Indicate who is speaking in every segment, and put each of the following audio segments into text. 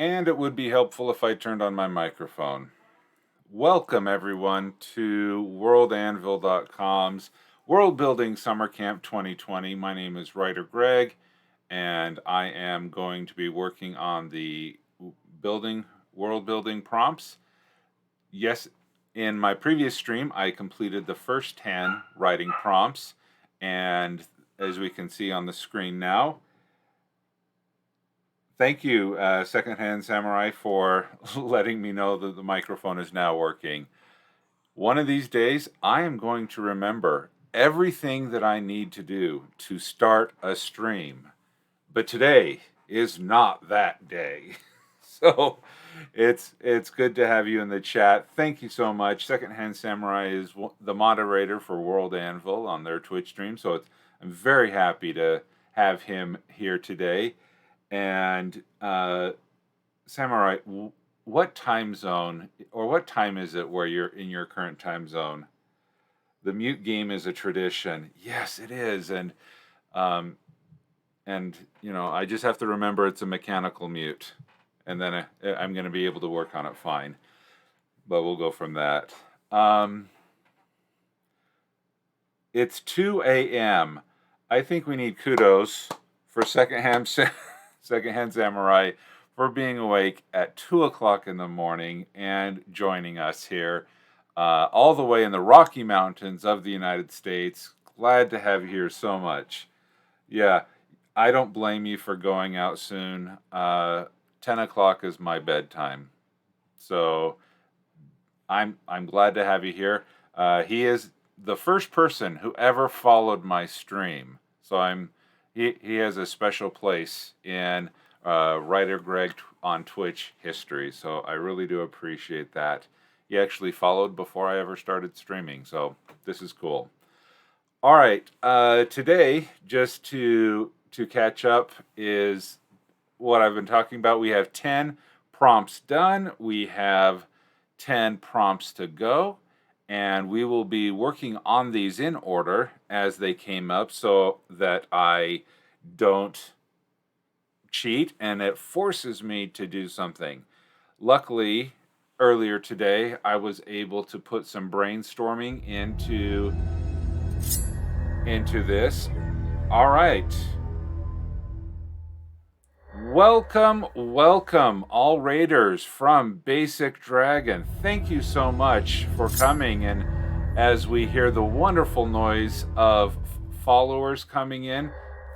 Speaker 1: And it would be helpful if I turned on my microphone. Welcome, everyone, to WorldAnvil.com's Worldbuilding Summer Camp 2020. My name is WriterGreg, and I am going to be working on the world building prompts. Yes, in my previous stream, I completed the first 10 writing prompts, and as we can see on the screen now, thank you, Secondhand Samurai, for letting me know that the microphone is now working. One of these days, I am going to remember everything that I need to do to start a stream. But today is not that day. So it's good to have you in the chat. Thank you so much. Secondhand Samurai is the moderator for WorldAnvil on their Twitch stream. So I'm very happy to have him here today. And Samurai, what time zone or what time is it where you're in your current time zone? The mute game is a tradition. Yes, it is. And you know, I just have to remember it's a mechanical mute, and then I'm going to be able to work on it fine. But we'll go from that. It's 2 a.m. I think we need kudos for Secondhand Samurai for being awake at 2 o'clock in the morning and joining us here, all the way in the Rocky Mountains of the United States. Glad to have you here so much. Yeah, I don't blame you for going out soon. 10 o'clock is my bedtime. So I'm glad to have you here. He is the first person who ever followed my stream. So he has a special place in WriterGreg on Twitch history. So I really do appreciate that. He actually followed before I ever started streaming. So this is cool. All right, today, just to catch up, is what I've been talking about. We have 10 prompts done. We have 10 prompts to go, and we will be working on these in order as they came up so that I don't cheat and it forces me to do something. Luckily, earlier today, I was able to put some brainstorming into this. All right. Welcome, all raiders from Basic Dragon. Thank you so much for coming. And as we hear the wonderful noise of followers coming in,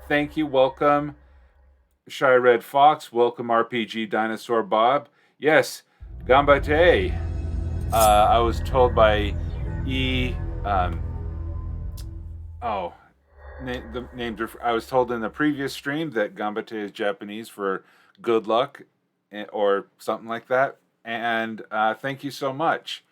Speaker 1: thank you. Welcome, Shy Red Fox. Welcome, RPG Dinosaur Bob. Yes, Gambate. I was told by the names are. I was told in the previous stream that Gambate is Japanese for good luck, or something like that. And thank you so much.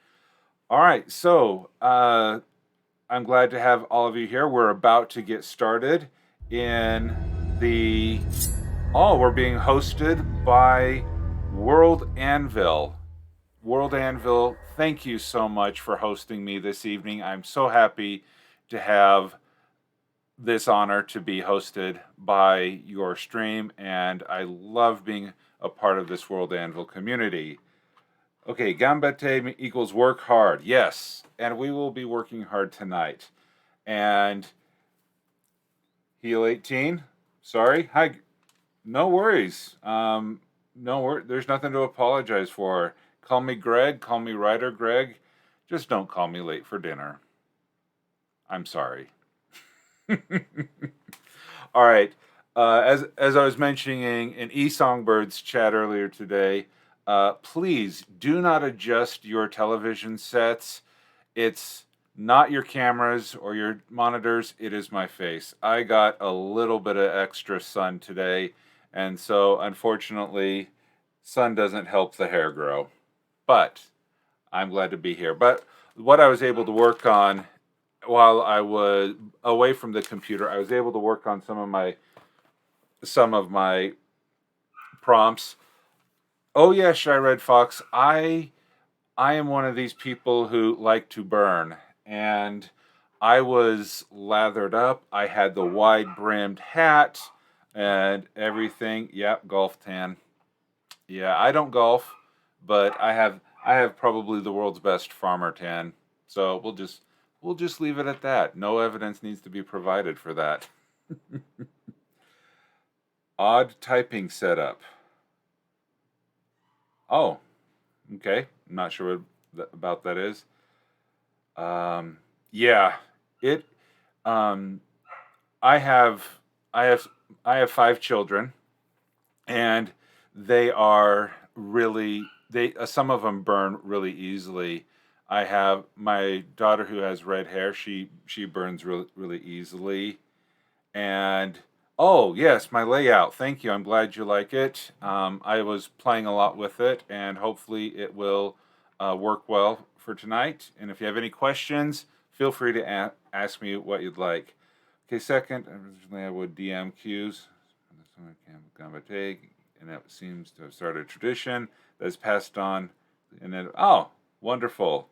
Speaker 1: All right, so I'm glad to have all of you here. We're about to get started in the. Oh, we're being hosted by WorldAnvil. WorldAnvil, thank you so much for hosting me this evening. I'm so happy to have this honor to be hosted by your stream, and I love being a part of this WorldAnvil community. Okay, Gambate equals work hard. Yes, and we will be working hard tonight. And Heal 18, sorry. Hi, no worries. There's nothing to apologize for. Call me Greg, call me WriterGreg. Just don't call me late for dinner. I'm sorry. All right. As I was mentioning in eSongbird's chat earlier today, please do not adjust your television sets. It's not your cameras or your monitors. It is my face. I got a little bit of extra sun today, and so unfortunately, sun doesn't help the hair grow. But I'm glad to be here. But what I was able to work on while I was away from the computer, I was able to work on some of my prompts. Oh yeah, Shy Red Fox, I am one of these people who like to burn, and I was lathered up. I had the wide brimmed hat and everything. Yep, golf tan. Yeah, I don't golf, but I have probably the world's best farmer tan. So we'll just leave it at that. No evidence needs to be provided for that. Odd typing setup. Oh, okay. I'm not sure what about that is. Yeah, it. Um, I have I have I have 5 children, and they are really they some of them burn really easily. I have my daughter who has red hair. She burns really easily. And oh yes, my layout. Thank you. I'm glad you like it. I was playing a lot with it, and hopefully it will work well for tonight. And if you have any questions, feel free to ask me what you'd like. Okay, second, originally I would DM cues. And that seems to have started a tradition that is passed on. And then, oh, wonderful.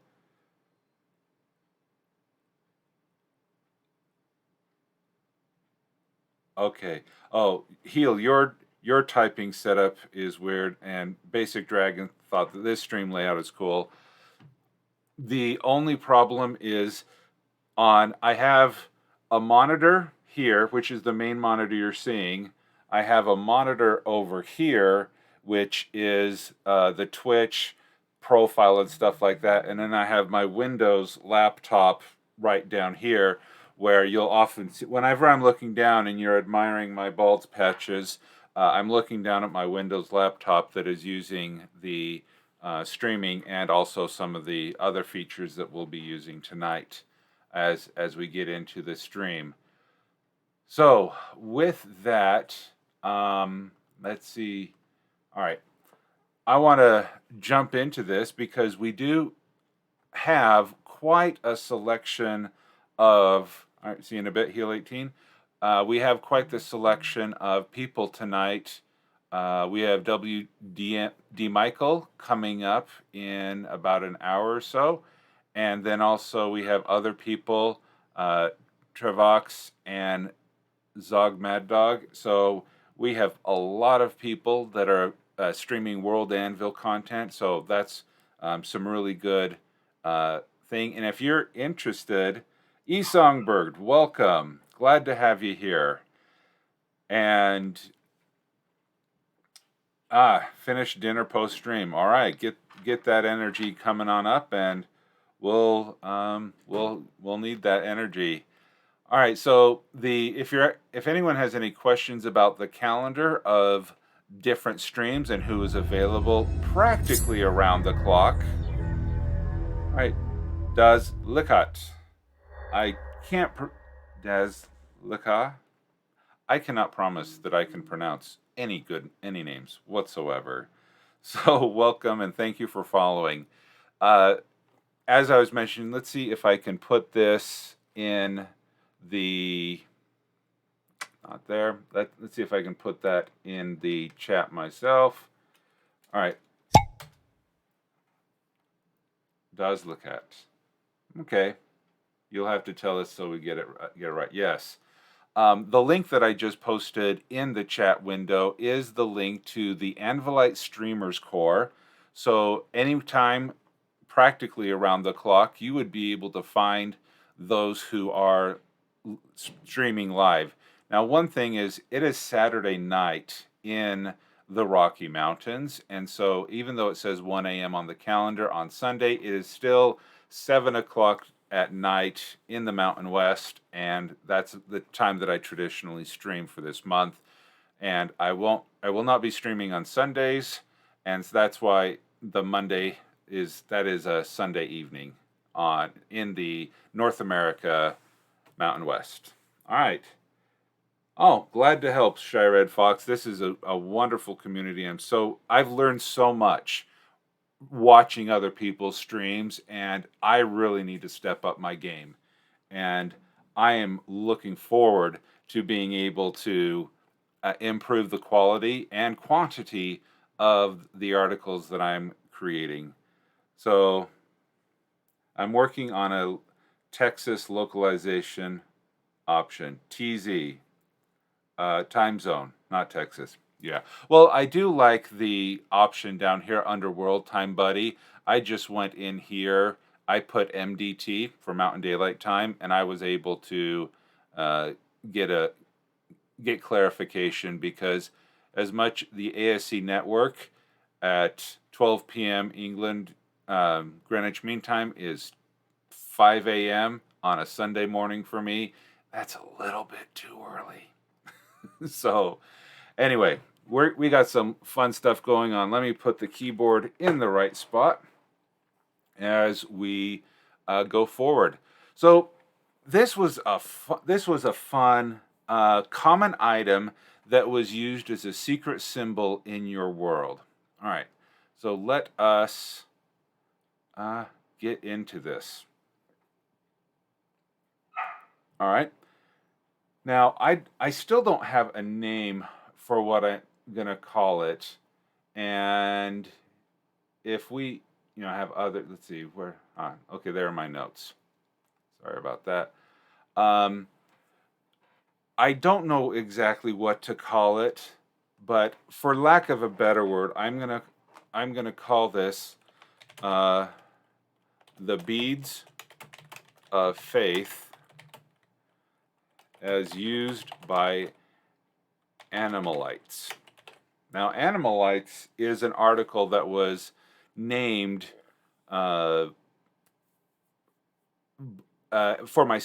Speaker 1: Okay. Oh, Heel, your typing setup is weird, and Basic Dragon thought that this stream layout is cool. The only problem is I have a monitor here, which is the main monitor you're seeing. I have a monitor over here, which is the Twitch profile and stuff like that. And then I have my Windows laptop right down here, where you'll often see, whenever I'm looking down and you're admiring my bald patches, I'm looking down at my Windows laptop that is using the streaming and also some of the other features that we'll be using tonight as we get into the stream. So with that, let's see. All right, I want to jump into this because we do have quite a selection of. All right, see you in a bit, Heel 18. We have quite the selection of people tonight. We have W.D. Michael coming up in about an hour or so. And then also we have other people, Trevox and Zog Mad Dog. So we have a lot of people that are streaming WorldAnvil content. So that's some really good thing. And if you're interested, Esongbird, welcome. Glad to have you here. And finish dinner post stream. All right, get that energy coming on up, and we'll need that energy. All right, so if anyone has any questions about the calendar of different streams and who is available practically around the clock. All right, Daz Likat. I can't Daz Lika. I cannot promise that I can pronounce any names whatsoever. So welcome and thank you for following. As I was mentioning, let's see if I can put this in the not there. Let's see if I can put that in the chat myself. All right. Does look at. Okay. You'll have to tell us so we get it right. Yes. The link that I just posted in the chat window is the link to the Anvilite Streamers Core. So anytime, practically around the clock, you would be able to find those who are streaming live. Now, one thing is, it is Saturday night in the Rocky Mountains, and so even though it says 1 a.m. on the calendar on Sunday, it is still 7 o'clock at night in the Mountain West, and that's the time that I traditionally stream for this month. And I will not be streaming on Sundays, and so that's why the Monday is a Sunday evening in the North America Mountain West. All right. Oh, glad to help, Shy Red Fox. This is a wonderful community. I've learned so much watching other people's streams, and I really need to step up my game. And I am looking forward to being able to improve the quality and quantity of the articles that I'm creating. So I'm working on a Texas localization option, TZ, time zone, not Texas. Yeah. Well, I do like the option down here under World Time Buddy. I just went in here. I put MDT for Mountain Daylight Time, and I was able to uh, get a get clarification because as much the ASC network at 12 p.m. England Greenwich Mean Time is 5 a.m. on a Sunday morning for me. That's a little bit too early. So anyway, we got some fun stuff going on. Let me put the keyboard in the right spot as we go forward. So this was a fun common item that was used as a secret symbol in your world. All right, so let us get into this. All right. Now, I still don't have a name for what I'm going to call it. And if we, have other, let's see, where, okay, there are my notes. Sorry about that. I don't know exactly what to call it, but for lack of a better word, I'm gonna call this the beads of faith as used by Animalites. Now, Animalites is an article that was named for my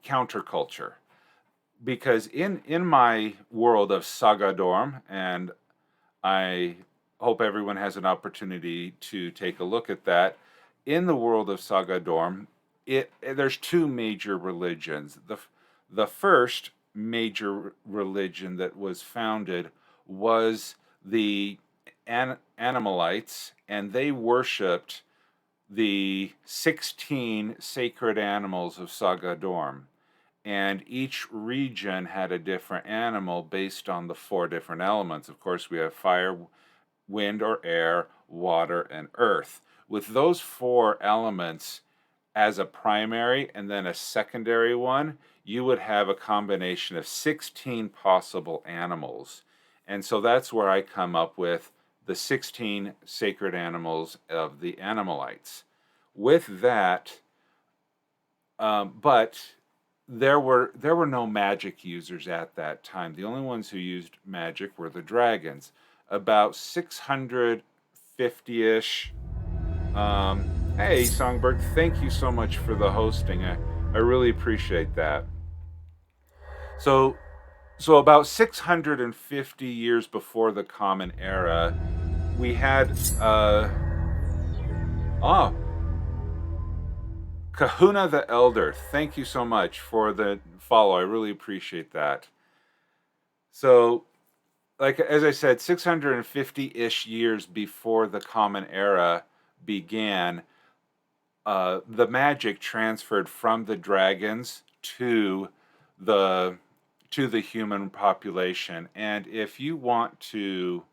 Speaker 1: counterculture, because in my world of Sagadorm, and I hope everyone has an opportunity to take a look at that. In the world of Sagadorm, there's two major religions. The first major religion that was founded was the Animalites, and they worshipped the 16 sacred animals of Sagadorm. And each region had a different animal based on the 4 different elements. Of course, we have fire, wind or air, water, and earth. With those 4 elements as a primary and then a secondary one, you would have a combination of 16 possible animals. And so that's where I come up with the 16 sacred animals of the Animalites. With that, but there were no magic users at that time. The only ones who used magic were the dragons. About 650-ish. Hey, Songbird, thank you so much for the hosting. I really appreciate that. So about 650 years before the Common Era, we had Kahuna the Elder. Thank you so much for the follow. I really appreciate that. So, like as I said, 650-ish years before the Common Era began, the magic transferred from the dragons to the human population. And if you want to,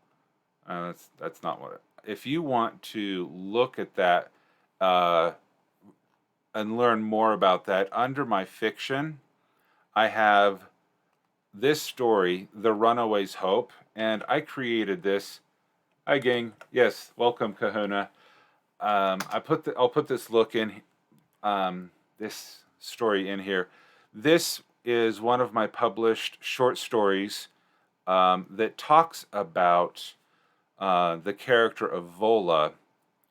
Speaker 1: that's not what. If you want to look at that and learn more about that, under my fiction, I have this story, The Runaway's Hope, and I created this. Hi, gang. Yes, welcome, Kahuna. I'll put this this story in here. This is one of my published short stories that talks about the character of Vola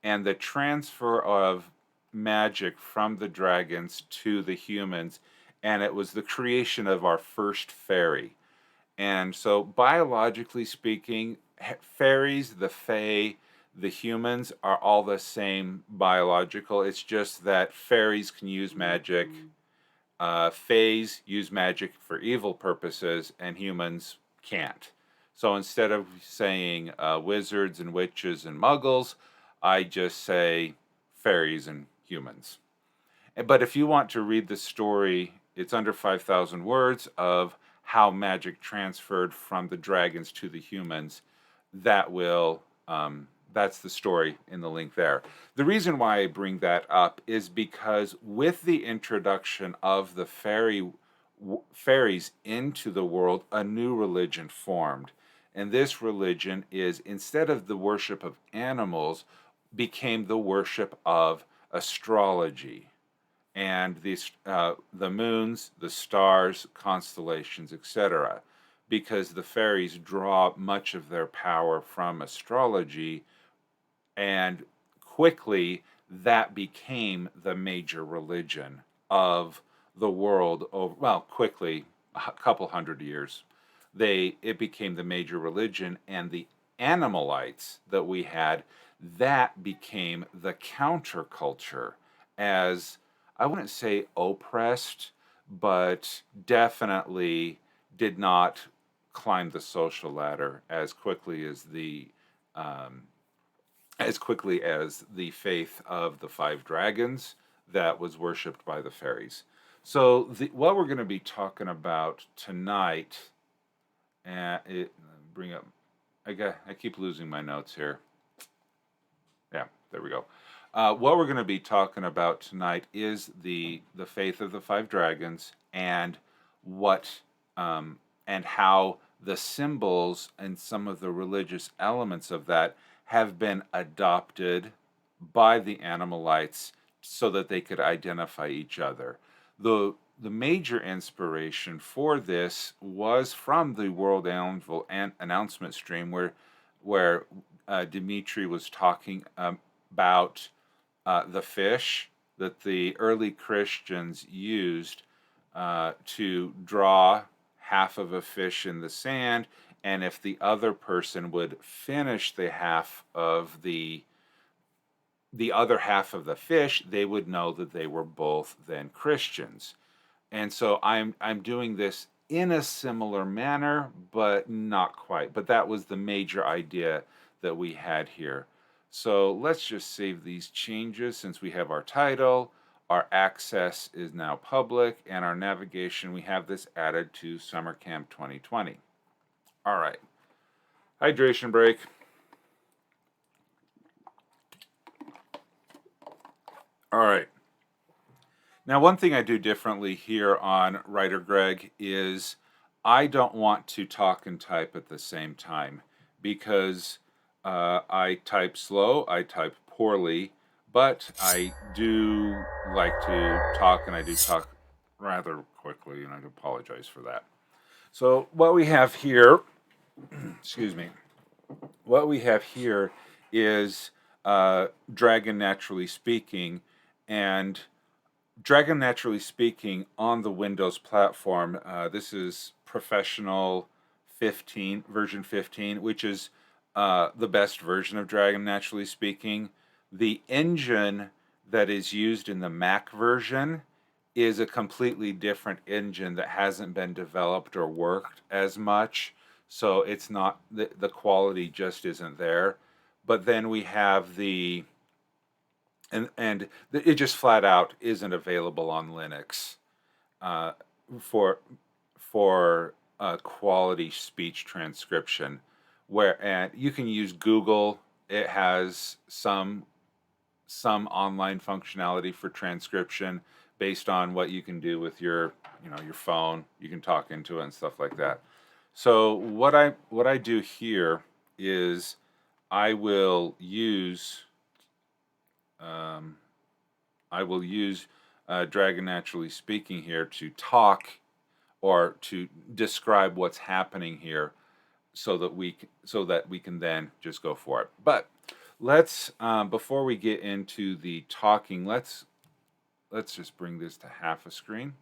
Speaker 1: and the transfer of magic from the dragons to the humans, and it was the creation of our first fairy. And so, biologically speaking, fairies, the fae, the humans are all the same biological. It's just that fairies can use magic, faes use magic for evil purposes, and humans can't. So instead of saying wizards and witches and muggles, I just say fairies and humans. But if you want to read the story, it's under 5,000 words of how magic transferred from the dragons to the humans. That's the story in the link there. The reason why I bring that up is because with the introduction of the fairies into the world, a new religion formed. And this religion is, instead of the worship of animals, became the worship of astrology and the moons, the stars, constellations, etc. Because the fairies draw much of their power from astrology, and quickly that became the major religion of the world. Over, well, quickly, a couple hundred years, it became the major religion, and the animalites that we had, that became the counterculture, as I wouldn't say oppressed, but definitely did not climb the social ladder um, as quickly as the faith of the five dragons that was worshipped by the fairies. So what we're going to be talking about tonight, bring up. I keep losing my notes here. Yeah, there we go. What we're going to be talking about tonight is the faith of the five dragons, and what and how the symbols and some of the religious elements of that have been adopted by the animalites so that they could identify each other. The major inspiration for this was from the WorldAnvil announcement stream, where Dimitri was talking about the fish that the early Christians used to draw half of a fish in the sand, and if the other person would finish the other half of the fish, they would know that they were both then Christians. And so I'm doing this in a similar manner, but not quite. But that was the major idea that we had here. So let's just save these changes since we have our title, our access is now public, and our navigation, we have this added to Summer Camp 2020. All right. Hydration break. All right. Now, one thing I do differently here on WriterGreg is I don't want to talk and type at the same time, because I type slow, I type poorly, but I do like to talk, and I do talk rather quickly, and I apologize for that. So what we have here, excuse me, what we have here is Dragon Naturally Speaking, and Dragon Naturally Speaking on the Windows platform. This is Professional 15, version 15, which is the best version of Dragon Naturally Speaking. The engine that is used in the Mac version is a completely different engine that hasn't been developed or worked as much, so it's not, the quality just isn't there. But then we have and it just flat out isn't available on Linux uh, for quality speech transcription. And you can use Google. It has some online functionality for transcription based on what you can do with your phone. You can talk into it and stuff like that. So what I do here is I will use Dragon Naturally Speaking here to talk or to describe what's happening here, so that we can then just go for it. But let's before we get into the talking, let's just bring this to half a screen.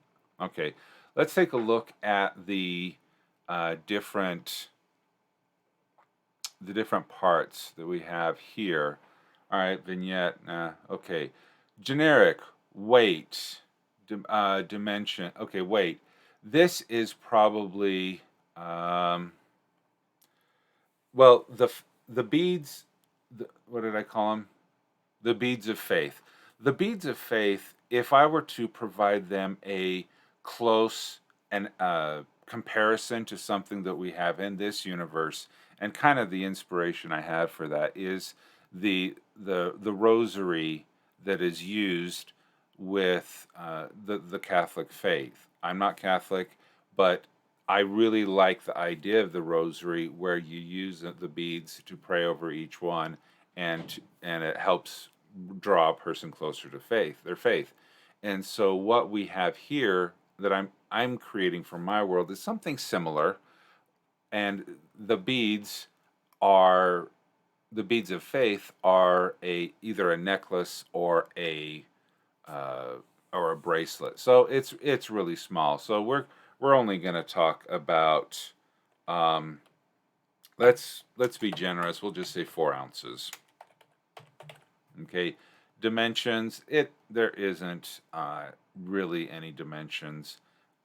Speaker 1: Okay, let's take a look at the different parts that we have here. All right, vignette. Okay, generic. Weight. Dimension. Okay, weight. This is probably well, the beads. What did I call them? The beads of faith. The beads of faith, if I were to provide them a close and comparison to something that we have in this universe, and kind of the inspiration I have for that is the rosary that is used with the Catholic faith. I'm not Catholic, but I really like the idea of the rosary where you use the beads to pray over each one, and it helps draw a person closer to their faith. And so what we have here that I'm creating for my world is something similar, and the beads are the beads of faith are either a necklace uh, or a bracelet. So it's really small. So we're only going to talk about um, let's be generous. We'll just say 4 ounces. Okay, dimensions. There isn't really any dimensions.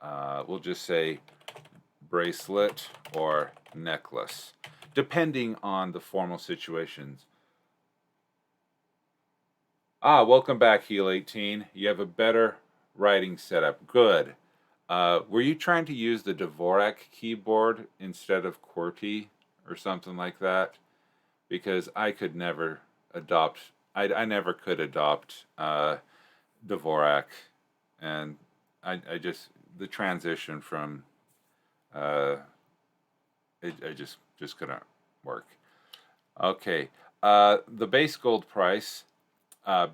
Speaker 1: We'll just say bracelet or necklace, depending on the formal situations. Welcome back, Heal 18. You have a better writing setup. Good. Were you trying to use the Dvorak keyboard instead of QWERTY or something like that? Because I could never adopt. I never could adopt Dvorak, and I just the transition from uh, I just couldn't work. Okay. The base gold price. Uh,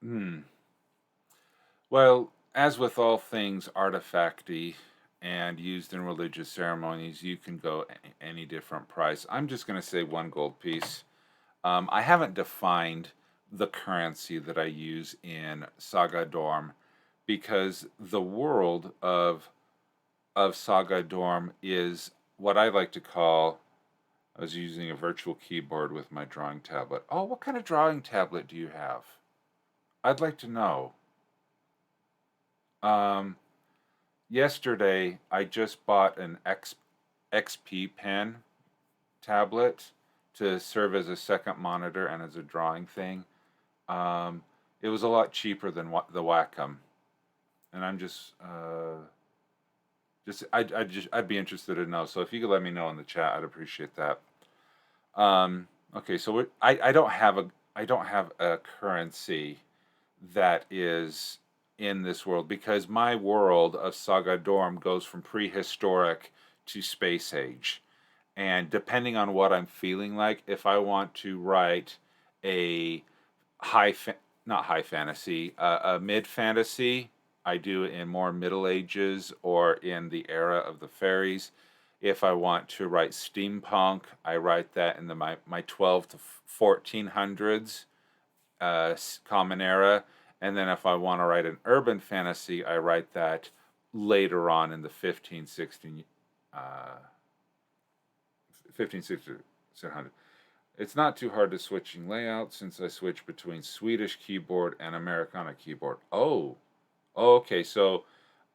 Speaker 1: hmm. Well, as with all things artifacty and used in religious ceremonies, you can go any different price. I'm just going to say 1 gold piece. I haven't defined the currency that I use in Sagadorm because the world of Sagadorm is what I like to call. I was using a virtual keyboard with my drawing tablet. Oh, what kind of drawing tablet do you have? I'd like to know. Um, Yesterday, I just bought an XP pen tablet to serve as a second monitor and as a drawing thing. Um, it was a lot cheaper than the Wacom, and I'm I'd be interested to know. So if you could let me know in the chat, I'd appreciate that. Okay, so I don't have a currency that is in this world because my world of Sagadorm goes from prehistoric to space age. And depending on what I'm feeling like, if I want to write a not high fantasy, a mid fantasy, I do it in more Middle Ages or in the era of the fairies. If I want to write steampunk, I write that in my 12 to 1400s common era. And then if I want to write an urban fantasy, I write that later on in the 1600. It's not too hard to switching layouts since I switch between Swedish keyboard and Americana keyboard. Oh, okay. So,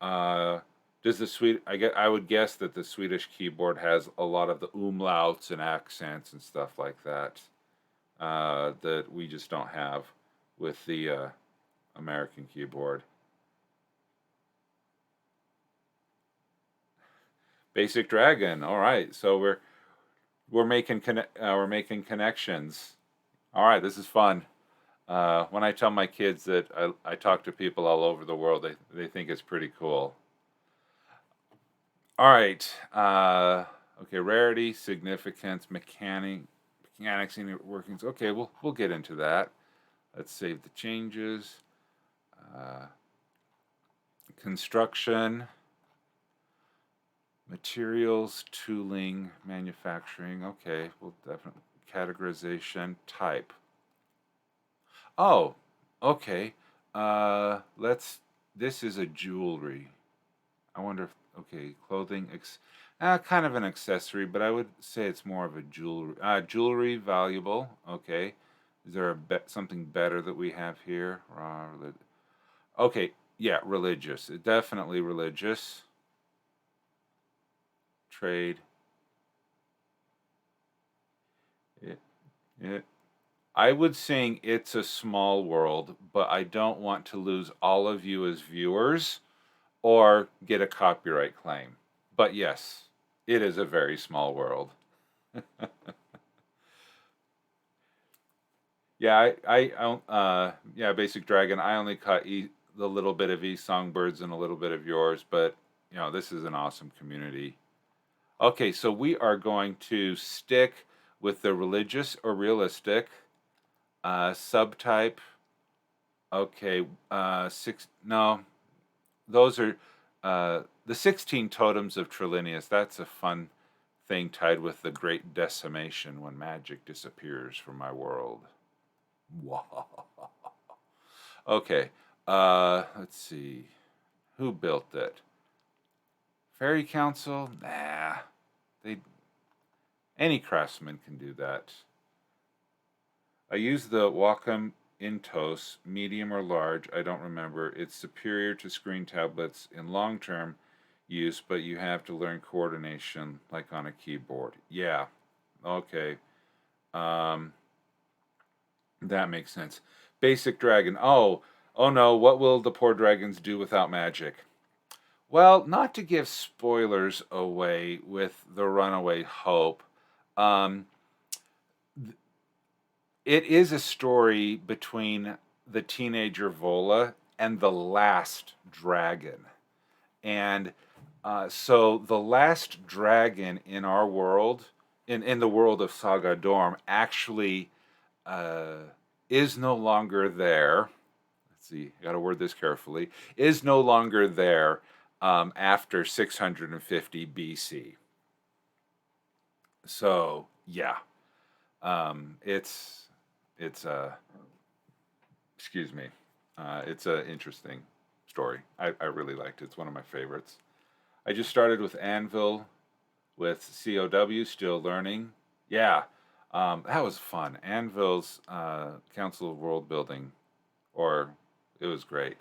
Speaker 1: does the I would guess that the Swedish keyboard has a lot of the umlauts and accents and stuff like that that we just don't have with the American keyboard. Basic Dragon. All right, so we're making connections. All right, this is fun. When I tell my kids that I talk to people all over the world, they think it's pretty cool. All right. Okay, rarity, significance, mechanics, and workings. Okay, we'll get into that. Let's save the changes. Construction, materials, tooling, manufacturing. Okay, we'll definitely categorization, type. Oh, okay. This is a jewelry. I wonder if, okay, clothing, kind of an accessory, but I would say it's more of a jewelry. Jewelry, valuable. Okay. Is there something better that we have here? Okay, yeah, religious. Definitely religious. Trade. Yeah. I would sing It's a Small World, but I don't want to lose all of you as viewers or get a copyright claim. But yes, it is a very small world. Yeah, yeah, Basic Dragon. I only caught the little bit of songbirds and a little bit of yours, but you know, this is an awesome community. Okay, so we are going to stick with the religious or realistic subtype. Okay, no, those are the 16 totems of Trillinius. That's a fun thing tied with the great decimation when magic disappears from my world. Wow. Okay, let's see. Who built it? Fairy Council? Nah. They Any craftsman can do that. I use the Wacom Intos, medium or large, I don't remember. It's superior to screen tablets in long-term use, but you have to learn coordination like on a keyboard. Yeah, okay. Um, that makes sense. Basic dragon. Oh no, what will the poor dragons do without magic? Well, not to give spoilers away with the runaway hope, um, it is a story between the teenager Vola and the last dragon. And so the last dragon in our world, in the world of Sagadorm, actually uh, is no longer there. Let's see, I got to word this carefully. Is no longer there after 650 BC. So yeah, it's excuse me, it's an interesting story. I really liked it. It's one of my favorites. I just started with Anvil with COW, still learning. Yeah, that was fun. Anvil's Council of World Building, or it was great.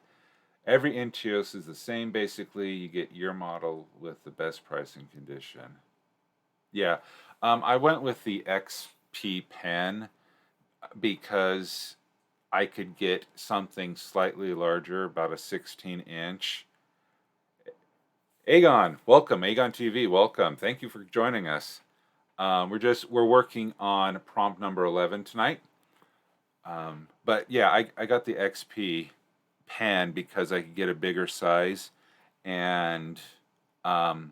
Speaker 1: Every Intios is the same basically. You get your model with the best pricing condition. Yeah, I went with the XP pen because I could get something slightly larger, about a 16-inch. Aegon, welcome. Aegon TV, welcome. Thank you for joining us. We're working on prompt number 11 tonight. But yeah, I got the XP pen because I could get a bigger size, and um,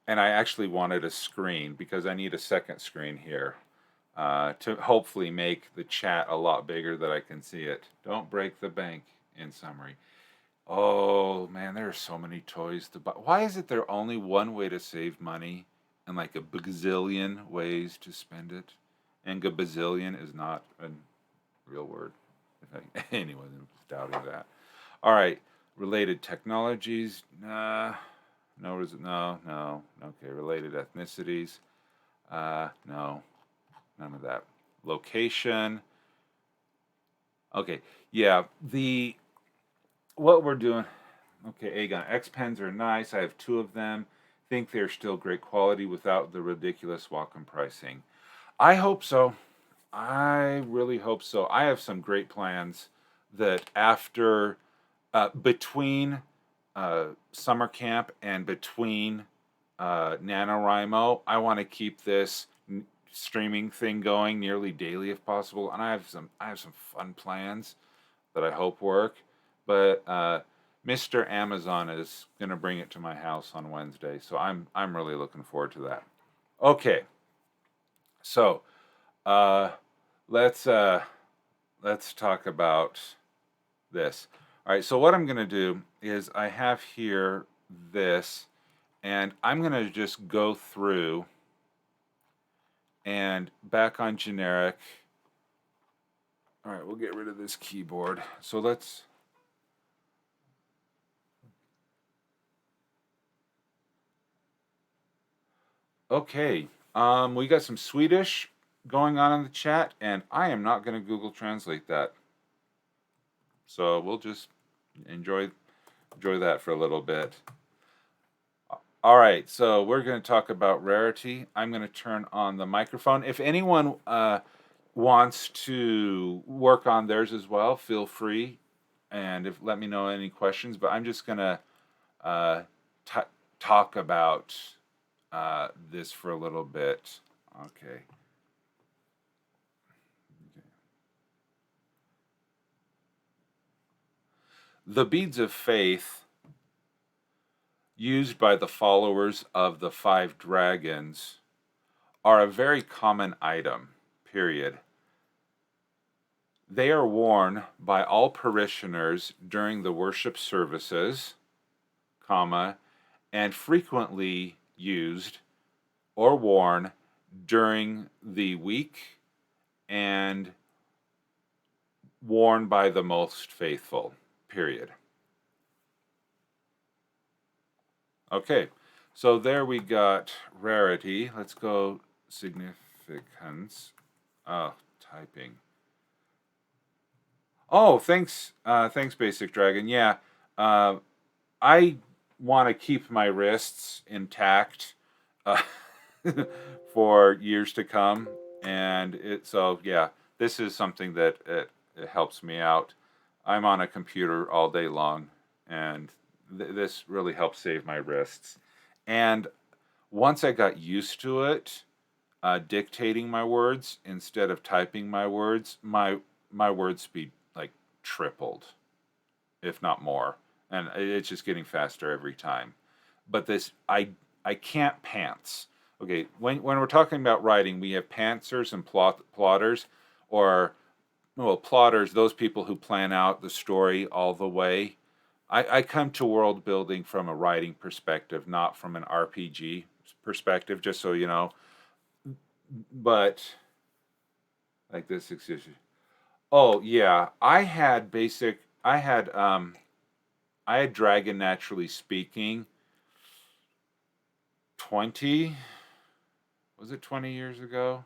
Speaker 1: and I actually wanted a screen because I need a second screen here to hopefully make the chat a lot bigger that I can see it. Don't break the bank, in summary. Oh man, there are so many toys to buy. Why is it there only one way to save money and like a bazillion ways to spend it? And a bazillion is not a real word. If anyone was doubting that. All right, related technologies. No, no. Okay, related ethnicities. No, none of that. Location. Okay, yeah. What we're doing. Okay, Aegon. X pens are nice. I have two of them. Think they're still great quality without the ridiculous Wacom pricing. I hope so. I really hope so. I have some great plans that after, between summer camp and between NaNoWrimo, I want to keep this streaming thing going nearly daily if possible. And I have some fun plans that I hope work. But Mr. Amazon is going to bring it to my house on Wednesday, so I'm really looking forward to that. Okay, so uh, let's talk about this. All right, so what I'm going to do is I have here this, and I'm going to just go through and back on generic. All right, we'll get rid of this keyboard. So let's. Okay, we got some Swedish going on in the chat, and I am not going to Google Translate that. So we'll just enjoy that for a little bit. All right, so we're going to talk about rarity. I'm going to turn on the microphone. If anyone wants to work on theirs as well, feel free, and let me know any questions. But I'm just going to talk about this for a little bit. Okay. The beads of faith. used by the followers of the 5 dragons are a very common item, period. They are worn by all parishioners during the worship services, comma, and frequently used or worn during the week and worn by the most faithful, period. Okay, so there we got rarity. Let's go significance. Oh, typing. Oh, thanks, Basic Dragon. Yeah, I want to keep my wrists intact uh, for years to come, and yeah, this is something that it helps me out. I'm on a computer all day long, and this really helps save my wrists. And once I got used to it, dictating my words instead of typing my words, my word speed like tripled, if not more, and it's just getting faster every time. But this, I can't pants. Okay, when we're talking about writing, we have pantsers and plotters, or well, plotters, those people who plan out the story all the way. I come to world building from a writing perspective, not from an RPG perspective, just so you know. But like this, oh yeah, I had Dragon Naturally Speaking 20, was it 20 years ago?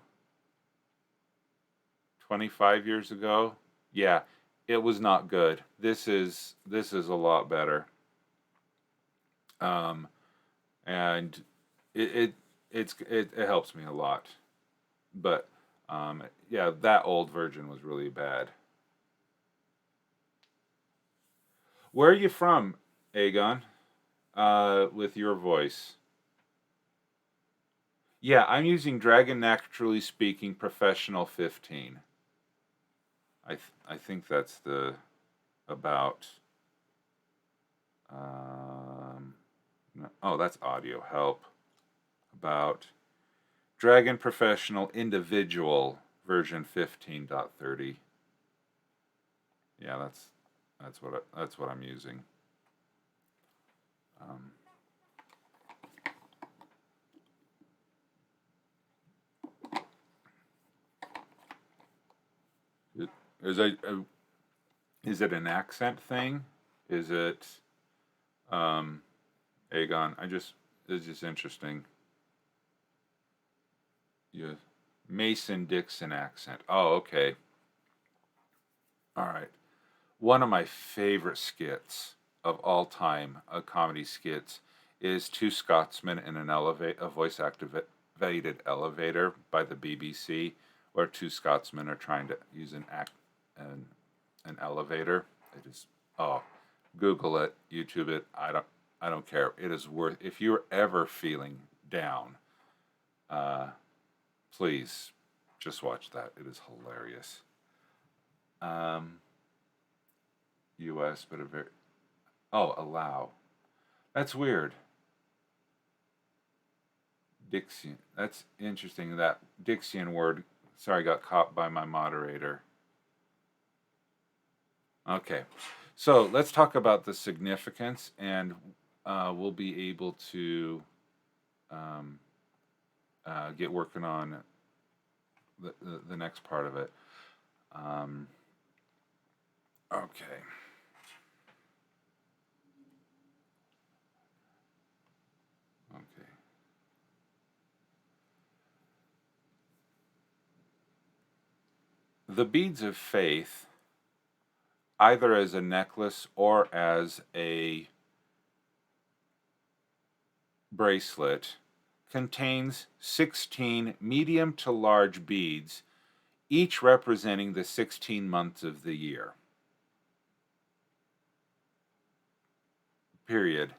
Speaker 1: 25 years ago? Yeah, it was not good. This is a lot better. Um, and it helps me a lot. But yeah, that old version was really bad. Where are you from, Aegon? With your voice. Yeah, I'm using Dragon Naturally Speaking Professional 15. I think that's the about. No, oh, that's audio help. About Dragon Professional Individual version 15.30. Yeah, that's what I'm using. Um, is is it an accent thing? Is it Aegon? It's just interesting. Yeah, Mason Dixon accent. Oh, okay. All right. One of my favorite skits of all time, comedy skits, is Two Scotsmen in a voice activated elevator by the BBC, where two Scotsmen are trying to use an, an elevator. It is, oh, Google it, YouTube it. I don't care. It is worth. If you're ever feeling down, uh, please just watch that. It is hilarious. Um, U.S., but a very allow. That's weird. Dixian. That's interesting. That Dixian word. Sorry, got caught by my moderator. Okay, so let's talk about the significance, and we'll be able to um, get working on the next part of it. Um, okay. Okay. The beads of faith, either as a necklace or as a bracelet, contains 16 medium to large beads, each representing the 16 months of the year. Period.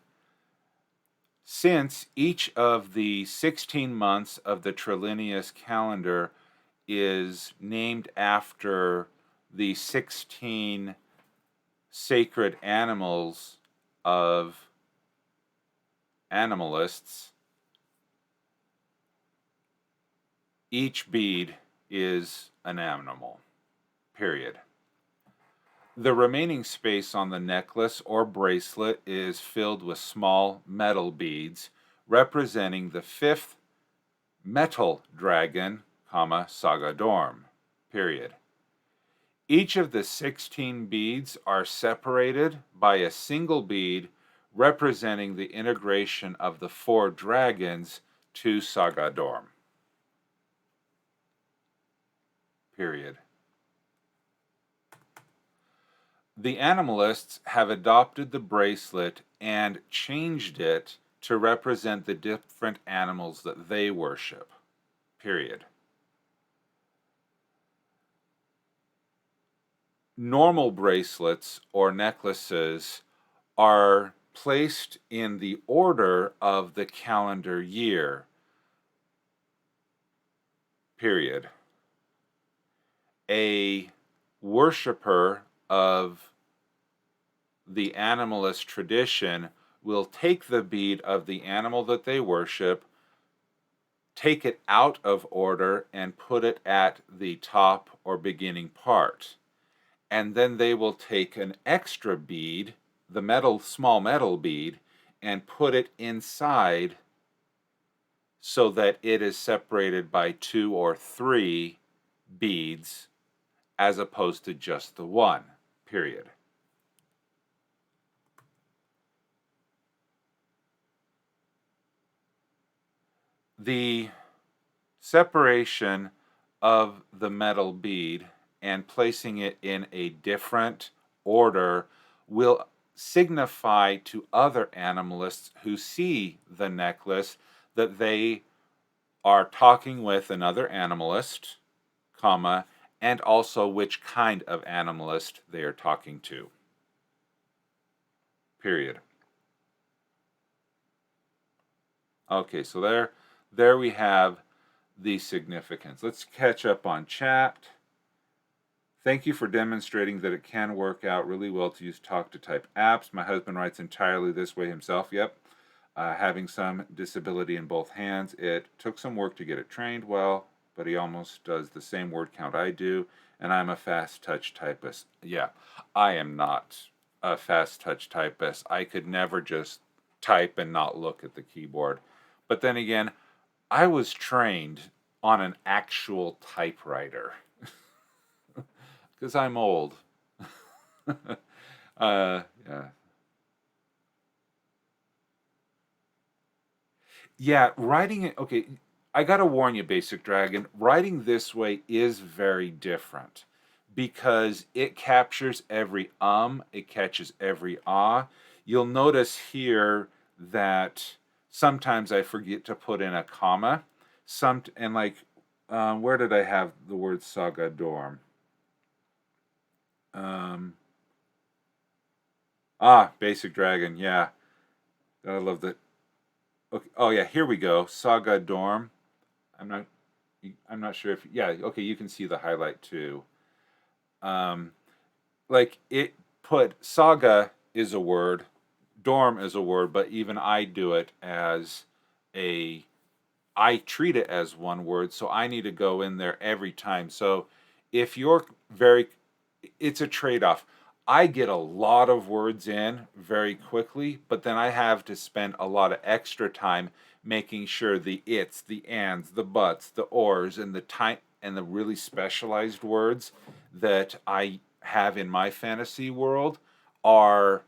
Speaker 1: Since each of the 16 months of the Trilineus calendar is named after the 16 sacred animals of animalists, each bead is an animal, period. The remaining space on the necklace or bracelet is filled with small metal beads representing the 5th metal dragon, Sagadorm, period. Each of the 16 beads are separated by a single bead representing the integration of the 4 dragons to Sagadorm, period. The animalists have adopted the bracelet and changed it to represent the different animals that they worship, period. Normal bracelets or necklaces are placed in the order of the calendar year, period. A worshiper of the animalist tradition will take the bead of the animal that they worship, take it out of order, and put it at the top or beginning part. And then they will take an extra bead, the small metal bead, and put it inside so that it is separated by 2 or 3 beads as opposed to just the one, period. The separation of the metal bead and placing it in a different order will signify to other animalists who see the necklace that they are talking with another animalist, and also which kind of animalist they are talking to, period. Okay, so there we have the significance. Let's catch up on chat. Thank you for demonstrating that it can work out really well to use talk-to-type apps. My husband writes entirely this way himself. Yep. Having some disability in both hands, it took some work to get it trained well, but he almost does the same word count I do, and I'm a fast touch typist. Yeah, I am not a fast touch typist. I could never just type and not look at the keyboard. But then again, I was trained on an actual typewriter because I'm old. Yeah. Yeah, writing it, okay, I gotta warn you, Basic Dragon, writing this way is very different because it captures every it catches every ah. You'll notice here that sometimes I forget to put in a comma. And like, where did I have the word Sagadorm? Basic Dragon, yeah. I love that. Okay. Oh yeah, here we go. Sagadorm. I'm not sure if, yeah, okay, you can see the highlight too. Like it put saga is a word, dorm is a word, but even I do it as I treat it as one word, so I need to go in there every time. So if you're it's a trade-off. I get a lot of words in very quickly, but then I have to spend a lot of extra time making sure the its, the ands, the buts, the ors, and the really specialized words that I have in my fantasy world are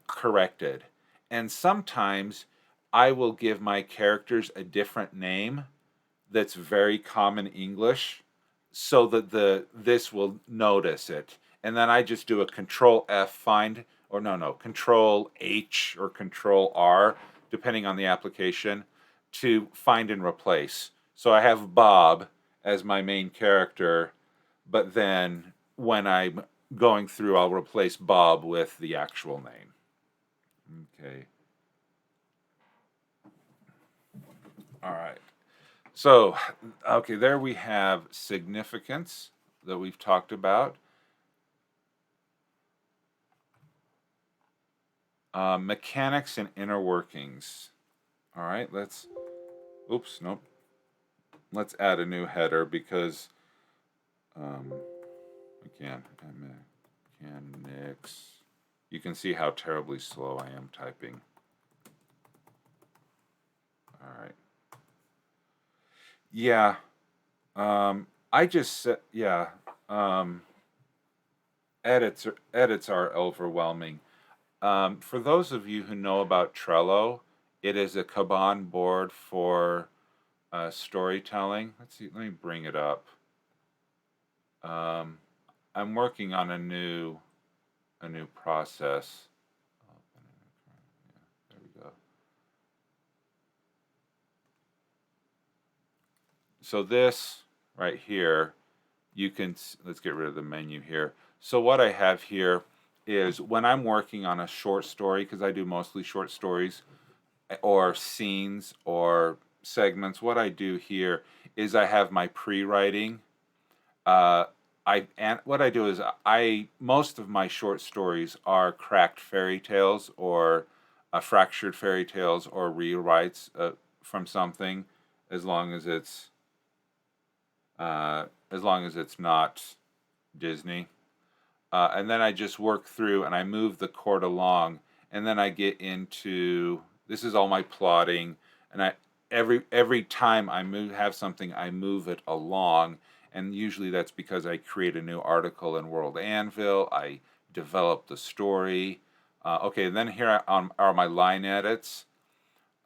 Speaker 1: corrected. And sometimes I will give my characters a different name that's very common English so that this will notice it. And then I just do a Control F find, or no, Control H or Control R, depending on the application, to find and replace. So I have Bob as my main character, but then when I'm going through, I'll replace Bob with the actual name. Okay. All right. So, okay, there we have significance that we've talked about. Mechanics and inner workings. All right, oops, nope. Let's add a new header because, again, mechanics. You can see how terribly slow I am typing. All right. Yeah. I just said, yeah. Edits are overwhelming. For those of you who know about Trello, it is a Kanban board for storytelling. Let's see. Let me bring it up. I'm working on a new process. There we go. So this right here, you can, let's get rid of the menu here. So what I have here is when I'm working on a short story, because I do mostly short stories or scenes or segments, what I do here is I have my pre-writing. What I do is most of my short stories are cracked fairy tales or fractured fairy tales or rewrites from something, as long as it's not Disney. And then I just work through and I move the chord along, and then I get into, this is all my plotting, and every time I have something, I move it along, and usually that's because I create a new article in WorldAnvil, I develop the story. Okay, and then here are my line edits.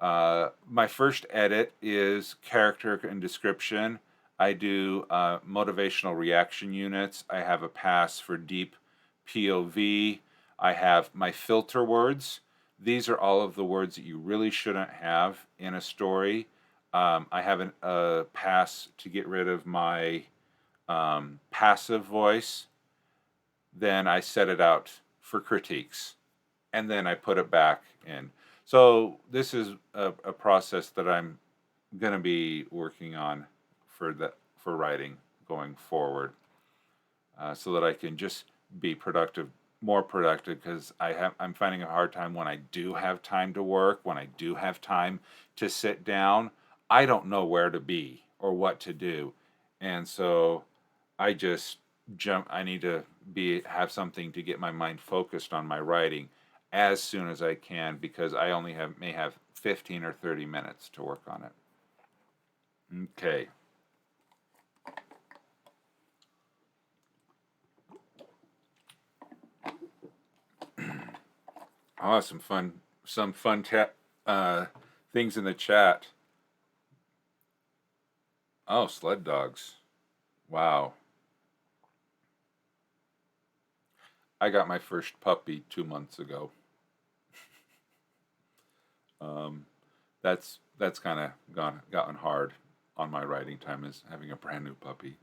Speaker 1: My first edit is character and description. I do motivational reaction units. I have a pass for deep POV. I have my filter words. These are all of the words that you really shouldn't have in a story. I have a pass to get rid of my passive voice. Then I set it out for critiques, and then I put it back in. So this is a process that I'm going to be working on for writing going forward, so that I can just be productive, more productive, because I'm finding a hard time when I do have time to work, when I do have time to sit down. I don't know where to be or what to do, and so I just jump. I need to have something to get my mind focused on my writing as soon as I can, because I only may have 15 or 30 minutes to work on it. Okay. Oh, some fun things in the chat. Oh, sled dogs. Wow. I got my first puppy 2 months ago. That's kind of gotten hard on my writing time, is having a brand new puppy.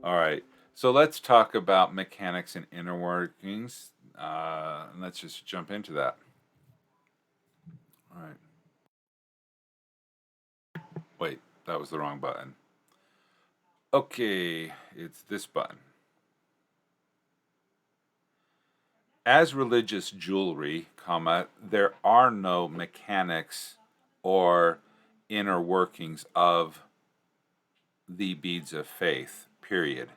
Speaker 1: All right, so let's talk about mechanics and inner workings. And let's just jump into that. All right. Wait, that was the wrong button. Okay, it's this button. As religious jewelry, there are no mechanics or inner workings of the beads of faith, period.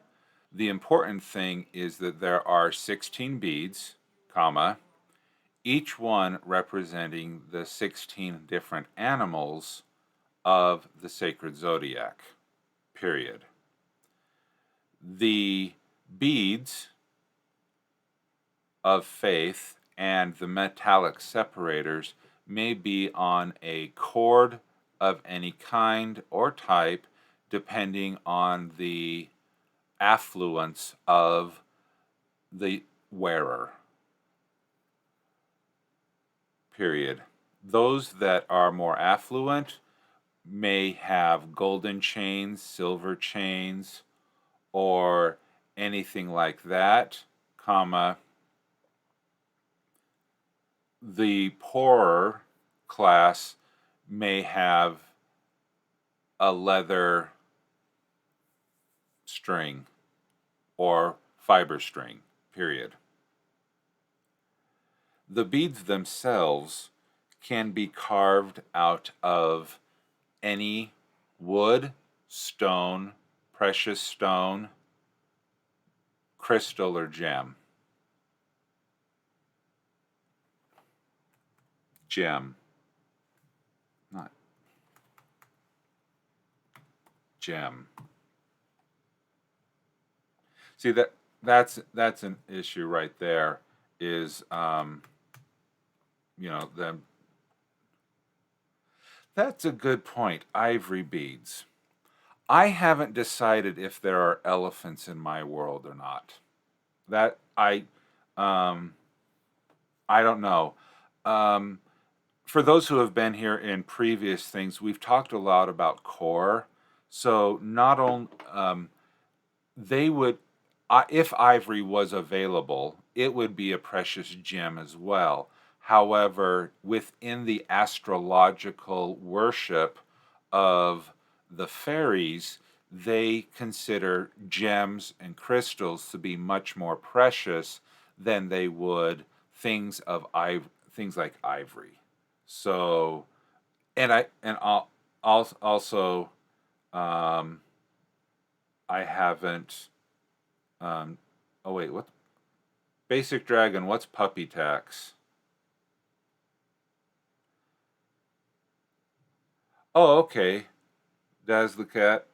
Speaker 1: The important thing is that there are 16 beads, each one representing the 16 different animals of the sacred zodiac, period. The beads of faith and the metallic separators may be on a cord of any kind or type, depending on the affluence of the wearer, period. Those that are more affluent may have golden chains, silver chains, or anything like that, the poorer class may have a leather string or fiber string, period. the beads themselves can be carved out of any wood, stone, precious stone, crystal, or gem. Gem. Not gem. See, that's an issue right there, is you know, them. That's a good point. Ivory beads. I haven't decided if there are elephants in my world or not. That um I don't know. Um for those who have been here in previous things, we've talked a lot about core. So not only they would, if ivory was available, it would be a precious gem as well. However, within the astrological worship of the fairies, they consider gems and crystals to be much more precious than they would things like ivory. So, also, um, I haven't. Oh wait, what? Basic Dragon. What's puppy tax? Oh, okay. Daz the cat.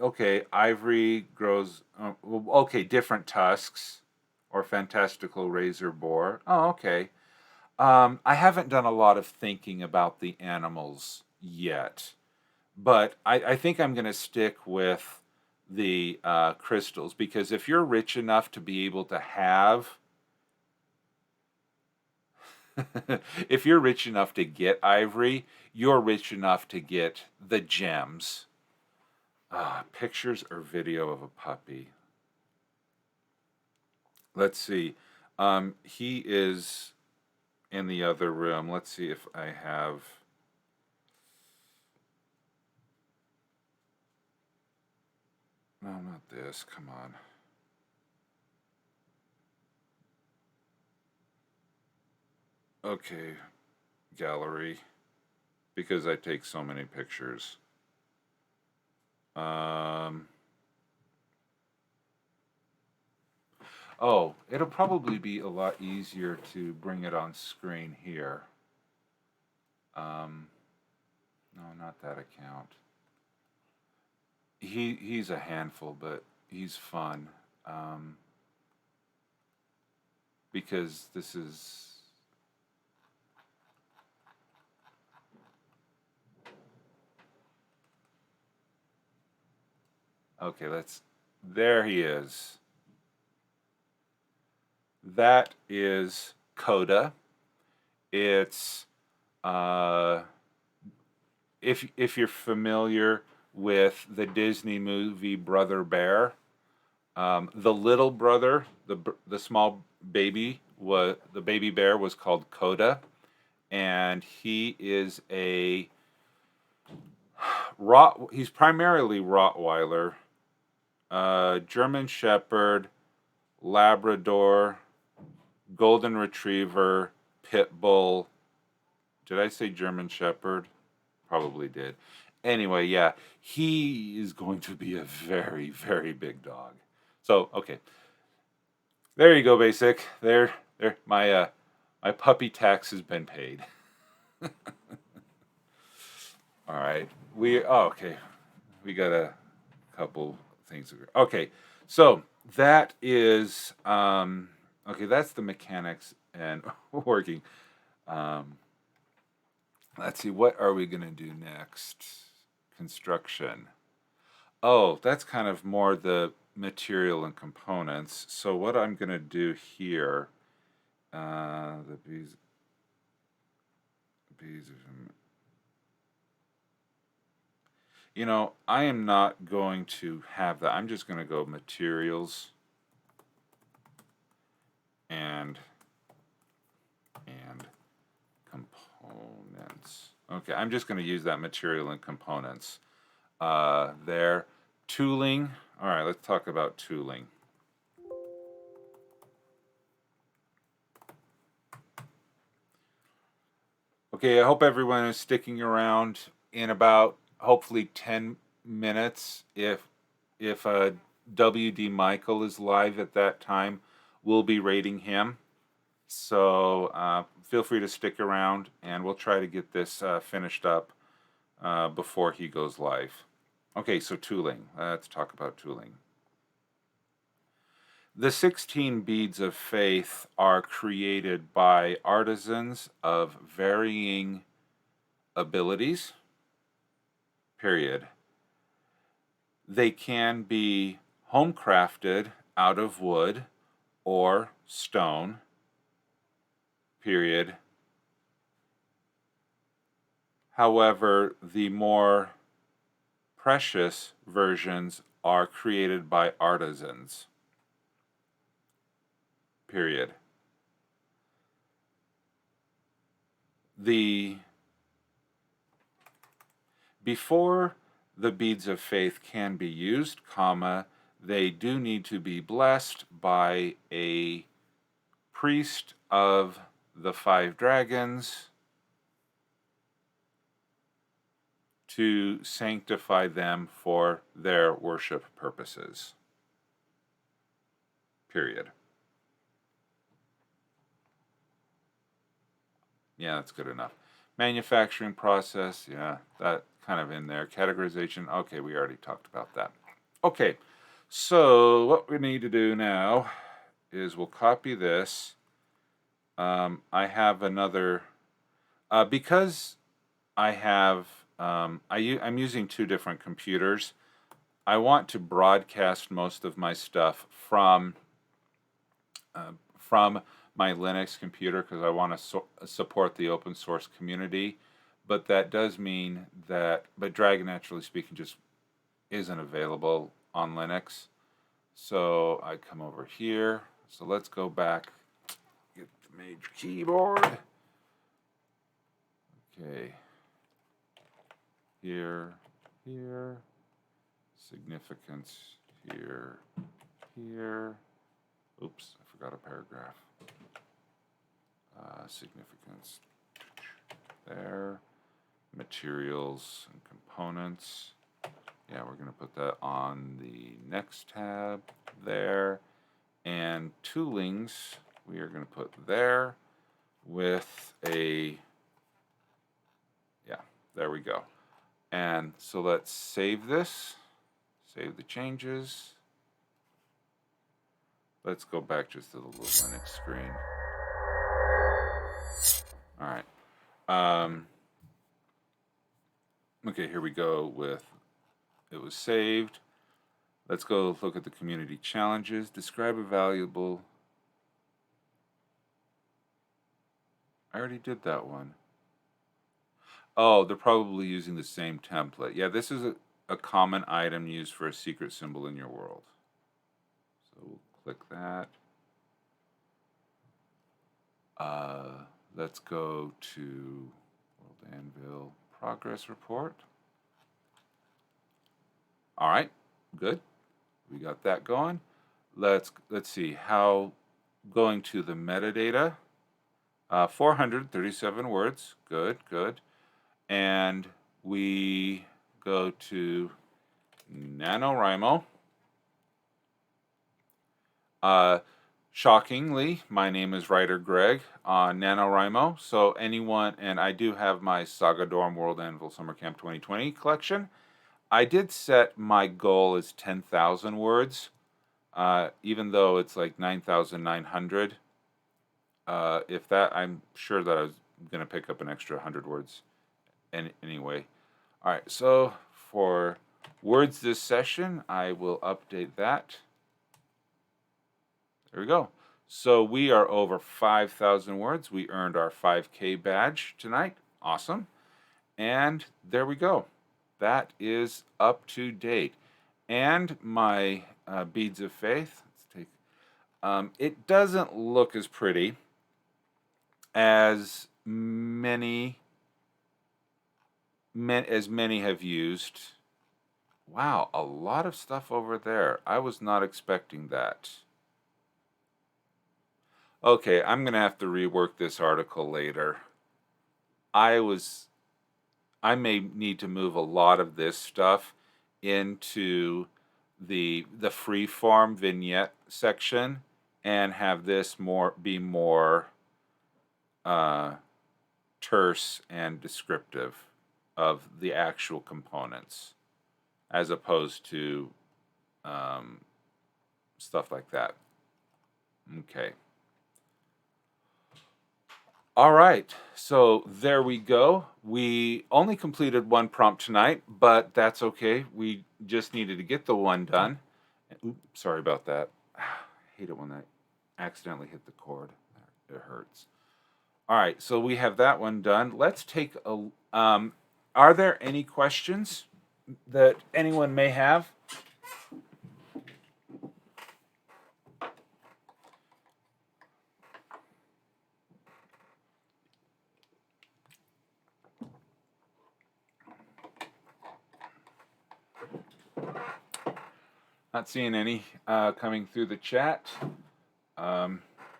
Speaker 1: Okay, ivory grows. Okay, different tusks, or fantastical razor boar. Oh, okay. I haven't done a lot of thinking about the animals yet, but I think I'm going to stick with the crystals, because if you're rich enough to be able to have, if you're rich enough to get ivory, you're rich enough to get the gems. Pictures or video of a puppy. Let's see. He is in the other room. Let's see if I have. No, not this. Come on. Okay, gallery, because I take so many pictures. Oh, it'll probably be a lot easier to bring it on screen here. No, not that account. He's a handful, but he's fun. Because this is. Okay, there he is. That is Coda. It's if you're familiar with the Disney movie Brother Bear, the little brother, the small baby, the baby bear was called Coda, and he is he's primarily Rottweiler, German Shepherd, Labrador, Golden Retriever, Pit Bull. Did I say German Shepherd? Probably did. Anyway, yeah, he is going to be a very, very big dog. So, okay. There you go, Basic. There, my puppy tax has been paid. All right. Okay. We got a couple things. Okay. So, that is okay, that's the mechanics and working. Let's see, what are we going to do next? Construction. Oh, that's kind of more the material and components. So what I'm going to do here, the bees, you know, I am not going to have that. I'm just going to go materials and components. Okay, I'm just going to use that material and components. There. Tooling. All right, let's talk about tooling. Okay, I hope everyone is sticking around. In about hopefully 10 minutes. If WD Michael is live at that time, we'll be rating him. So feel free to stick around, and we'll try to get this finished up before he goes live. Okay, so tooling. Let's talk about tooling. The 16 beads of faith are created by artisans of varying abilities, period. They can be home crafted out of wood or stone, period. However, the more precious versions are created by artisans, period. Before the beads of faith can be used, comma, they do need to be blessed by a priest of the 5 dragons to sanctify them for their worship purposes, period. Yeah, that's good enough. Manufacturing process, yeah, that kind of in there. Categorization, okay, we already talked about that. Okay, so what we need to do now is we'll copy this. I have another, because I have, I'm using 2 different computers. I want to broadcast most of my stuff from my Linux computer because I want to support the open source community. But that does mean that, but Dragon, naturally speaking, just isn't available on Linux. So I come over here. So let's go back, get the major keyboard. Okay. Here, here, significance, here, here. Oops, I forgot a paragraph. Significance, there. Materials and components. Yeah, we're going to put that on the next tab there. And toolings, we are going to put there with a, yeah, there we go. And so let's save this, save the changes. Let's go back just to the little Linux screen. All right. Okay, here we go with, it was saved. Let's go look at the community challenges. Describe a valuable, I already did that one. Oh, they're probably using the same template. Yeah, this is a common item used for a secret symbol in your world. So we'll click that. Let's go to WorldAnvil progress report. All right, good. We got that going. Let's see how, going to the metadata. 437 words. Good, good. And we go to NaNoWrimo. Shockingly, my name is WriterGreg on NaNoWrimo. So anyone, and I do have my Sagadorm WorldAnvil Summer Camp 2020 collection. I did set my goal as 10,000 words, even though it's like 9,900. If that, I'm sure that I was going to pick up an extra 100 words anyway. All right, so for words this session, I will update that. There we go. So we are over 5,000 words. We earned our 5K badge tonight. Awesome. And there we go. That is up to date. And my beads of faith. Let's take. It doesn't look as pretty as many have used. Wow, a lot of stuff over there. I was not expecting that. Okay, I'm going to have to rework this article later. I may need to move a lot of this stuff into the free-form vignette section and have this be more terse and descriptive of the actual components, as opposed to stuff like that. Okay. All right, so there we go. We only completed one prompt tonight, but that's okay. We just needed to get the one done. Oops, sorry about that. I hate it when I accidentally hit the cord. It hurts. All right, so we have that one done. Let's take a... are there any questions that anyone may have? Not seeing any coming through the chat.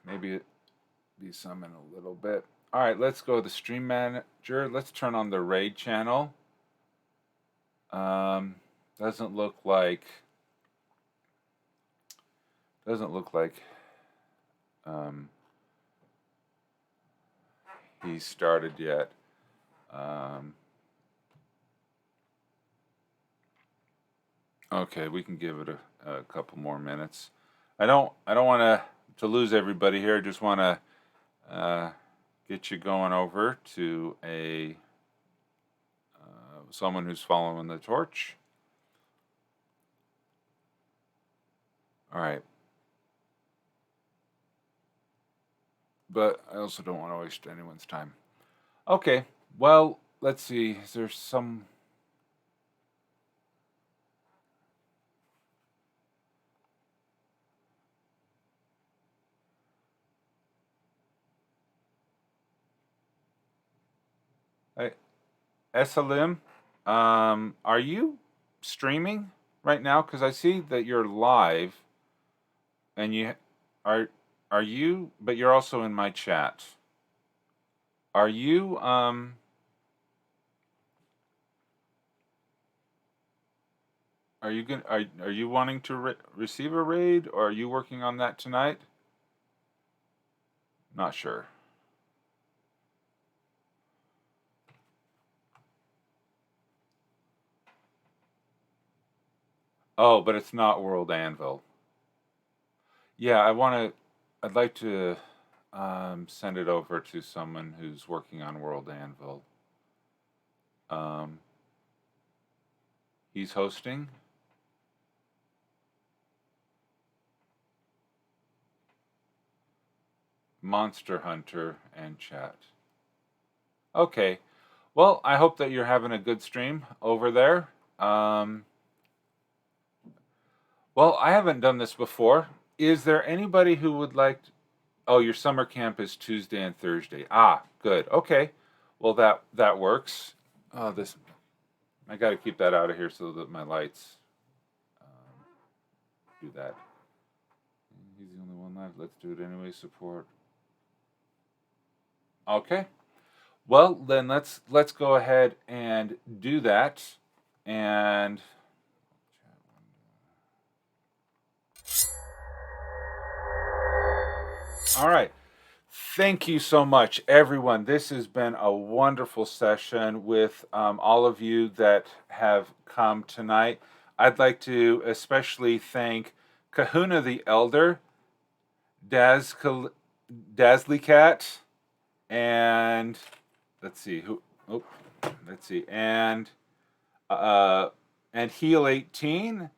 Speaker 1: Maybe it be some in a little bit. All right, let's go to the stream manager. Let's turn on the raid channel. Doesn't look like he started yet. Okay, we can give it a couple more minutes. I don't want to lose everybody here. I just want to get you going over to a someone who's following the torch. All right. But I also don't want to waste anyone's time. Okay, well, let's see. Is there some... Hey, Esalim, are you streaming right now? Because I see that you're live, and you are you? But you're also in my chat. Are you are you wanting to receive a raid, or are you working on that tonight? Not sure. Oh, but it's not WorldAnvil. Yeah, I'd like to send it over to someone who's working on WorldAnvil. He's hosting. Monster Hunter and chat. Okay. Well, I hope that you're having a good stream over there. Well, I haven't done this before. Is there anybody who would like... Oh, your summer camp is Tuesday and Thursday. Ah, good. Okay. Well, that works. This... I got to keep that out of here so that my lights do that. He's the only one left. Let's do it anyway. Support. Okay. Well, then let's go ahead and do that. And all right. Thank you so much, everyone. This has been a wonderful session with all of you that have come tonight. I'd like to especially thank Kahuna the Elder, Dazzlycat, and let's see who. Oh, let's see, and Heal 18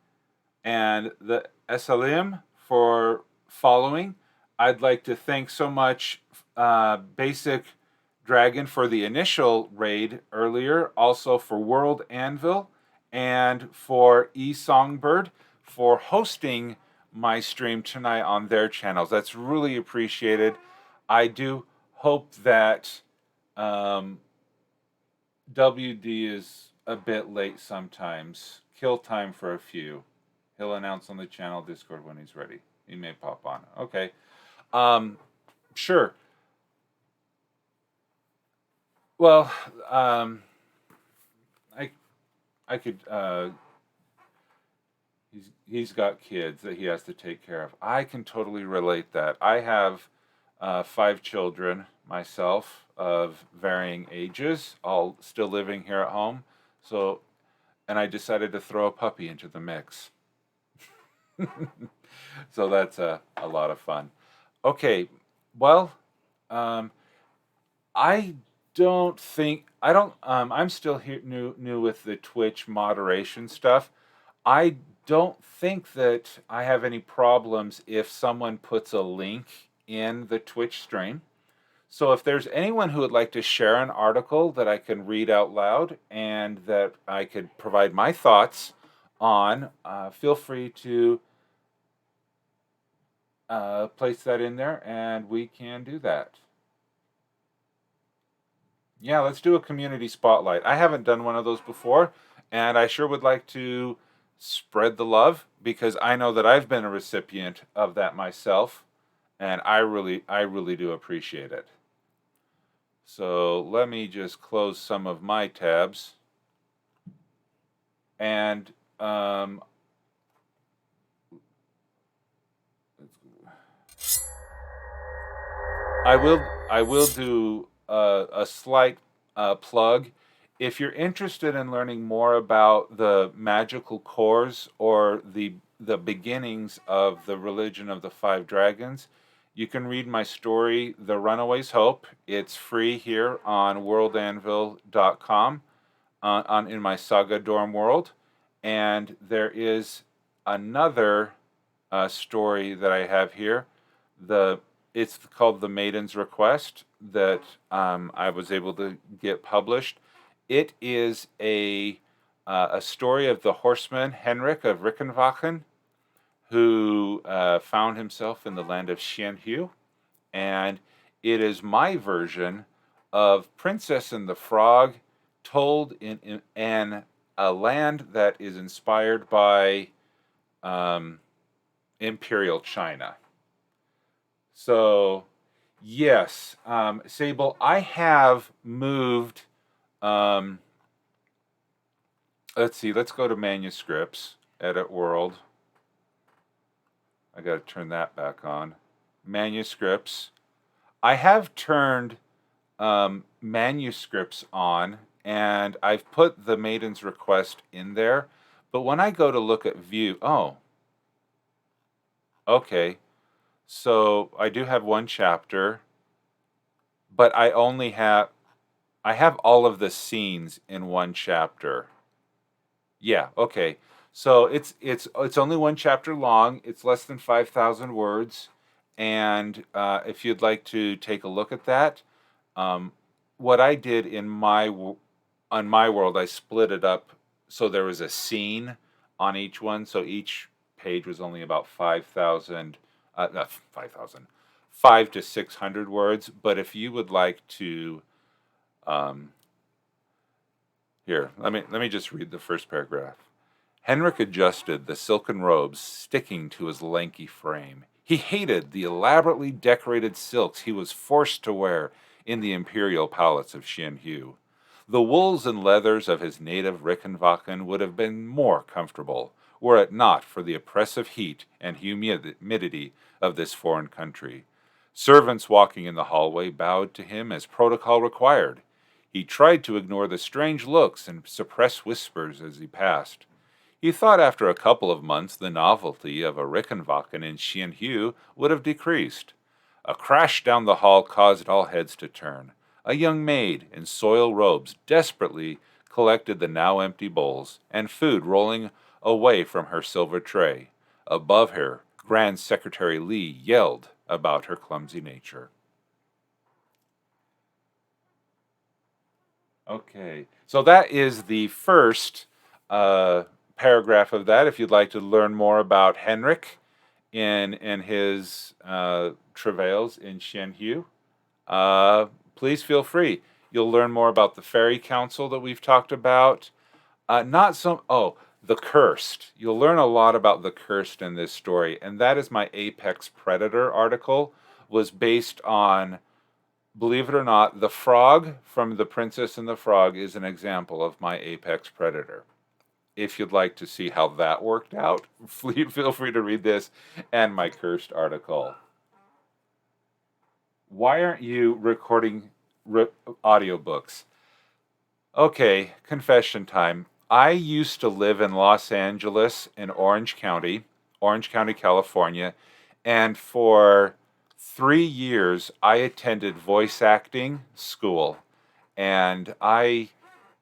Speaker 1: and the SLM for following. I'd like to thank so much Basic Dragon for the initial raid earlier, also for WorldAnvil, and for eSongbird for hosting my stream tonight on their channels. That's really appreciated. I do hope that WD is a bit late sometimes. Kill time for a few. He'll announce on the channel Discord when he's ready. He may pop on. Okay. Sure. Well, I I could. He's got kids that he has to take care of. I can totally relate that. I have 5 children myself of varying ages, all still living here at home. So, and I decided to throw a puppy into the mix. So that's a lot of fun. Okay, well, um, I don't think I don't. I'm still here, new with the Twitch moderation stuff. I don't think that I have any problems if someone puts a link in the Twitch stream. So if there's anyone who would like to share an article that I can read out loud and that I could provide my thoughts on, feel free to place that in there and we can do that. Yeah, let's do a community spotlight. I haven't done one of those before, and I sure would like to spread the love because I know that I've been a recipient of that myself, and I really do appreciate it. So let me just close some of my tabs, and I will do a slight plug. If you're interested in learning more about the magical cores or the beginnings of the religion of the 5 dragons, you can read my story, The Runaway's Hope. It's free here on worldanvil.com on in my Sagadorm world, and there is another story that I have here. The It's called The Maiden's Request that I was able to get published. It is a story of the horseman Henrik of Rickenwachen, who found himself in the land of Xianhu, and it is my version of Princess and the Frog, told in a land that is inspired by um, Imperial China. So, yes, Sable, I have moved. Um, let's see, let's go to manuscripts, edit world. I got to turn that back on. Manuscripts. I have turned manuscripts on, and I've put the Maiden's Request in there. But when I go to look at view, oh, okay. So I do have one chapter, but I have all of the scenes in one chapter. Yeah, okay. So it's only one chapter long. It's less than 5,000 words, and if you'd like to take a look at that, um, what I did on my world, I split it up so there was a scene on each one. So each page was only about 5,000, not 5,000, 5 to 600 words. But if you would like to, um, here, let me just read the first paragraph. Henrik adjusted the silken robes sticking to his lanky frame. He hated the elaborately decorated silks he was forced to wear in the imperial palace of Xianhu. The wools and leathers of his native Rickenwachen would have been more comfortable, were it not for the oppressive heat and humidity of this foreign country. Servants walking in the hallway bowed to him as protocol required. He tried to ignore the strange looks and suppress whispers as he passed. He thought after a couple of months the novelty of a Rickenwachen in Xianhu would have decreased. A crash down the hall caused all heads to turn. A young maid in soiled robes desperately collected the now empty bowls and food rolling away from her silver tray. Above her, Grand Secretary Li yelled about her clumsy nature. Okay, so that is the first uh, paragraph of that. If you'd like to learn more about Henrik in his travails in Xianhu, please feel free. You'll learn more about the Fairy Council that we've talked about. Not some. Oh, the Cursed. You'll learn a lot about the Cursed in this story, and that is my Apex Predator article. Was based on believe it or not, the frog from The Princess and the Frog is an example of my apex predator. If you'd like to see how that worked out, feel free to read this and my cursed article. Why aren't you recording audiobooks? Okay, confession time. I used to live in Los Angeles in Orange County, California, and for 3 years I attended voice acting school, and I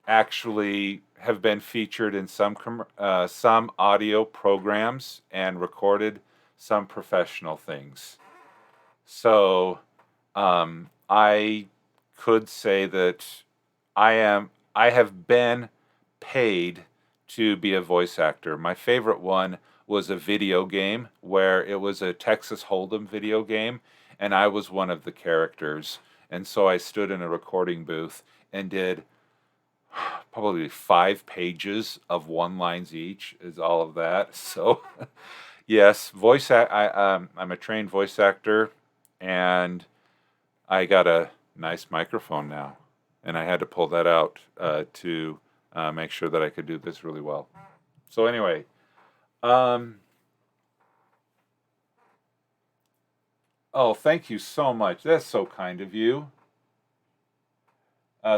Speaker 1: actually have been featured in some audio programs and recorded some professional things. So I could say that I have been paid to be a voice actor. My favorite one was a video game where it was a Texas Hold'em video game, and I was one of the characters. And so I stood in a recording booth and did probably 5 pages of one lines each is all of that. So yes, I'm a trained voice actor, and I got a nice microphone now, and I had to pull that out to make sure that I could do this really well. So anyway, oh, thank you so much. That's so kind of you.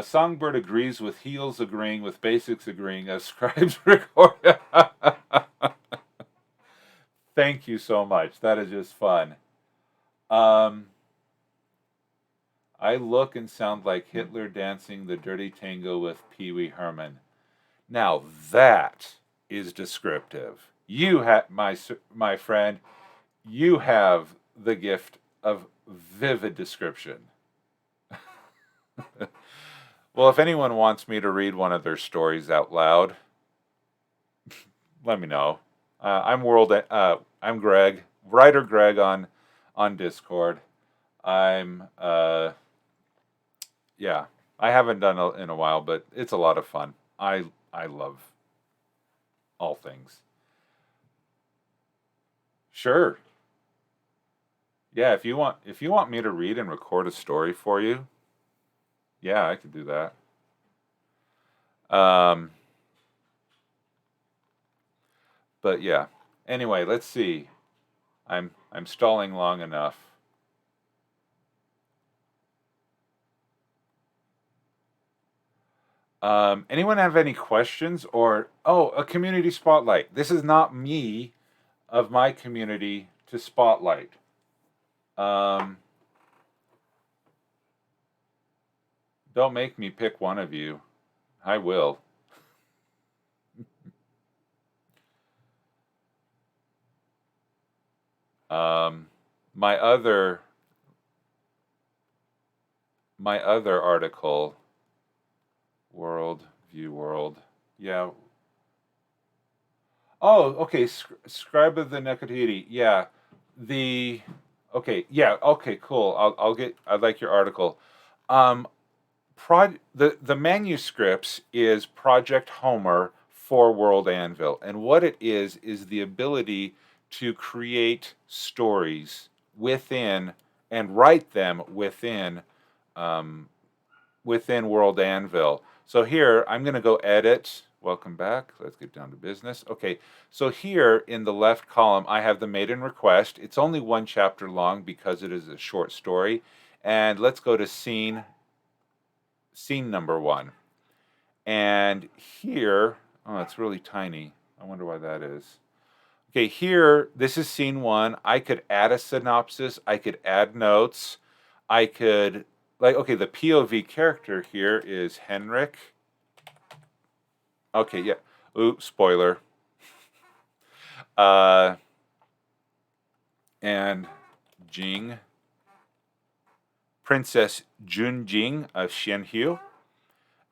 Speaker 1: Songbird agrees with Heels agreeing with Basics agreeing as Scribes record. Thank you so much. That is just fun. I look and sound like Hitler dancing the dirty tango with Pee Wee Herman. Now that is descriptive. You have, my friend, you have the gift of vivid description. Well, if anyone wants me to read one of their stories out loud, let me know. I'm Greg, WriterGreg on Discord. Yeah, I haven't done it in a while, but it's a lot of fun. I love all things. Sure. Yeah, if you want me to read and record a story for you, yeah, I could do that. But yeah. Anyway, let's see. I'm stalling long enough. Anyone have any questions or a community spotlight? This is not me of my community to spotlight. Don't make me pick one of you. I will. My other article, World. Yeah. Oh, okay. Scribe of the Nekatiri. Yeah. Okay. Yeah. Okay. Cool. I like your article. The manuscripts is Project Homer for WorldAnvil, and what it is the ability to create stories within and write them within WorldAnvil. So here I'm going to go edit. Welcome back. Let's get down to business. Okay, so here in the left column I have the maiden request. It's only 1 chapter long because it is a short story. And let's go to scene number 1. And here, oh, it's really tiny. I wonder why that is. Okay, here, this is scene 1. I could add a synopsis. I could add notes. I could, okay, the POV character here is Henrik. Okay, yeah. Ooh, spoiler. And Jing. Princess Junjing of Xianhu.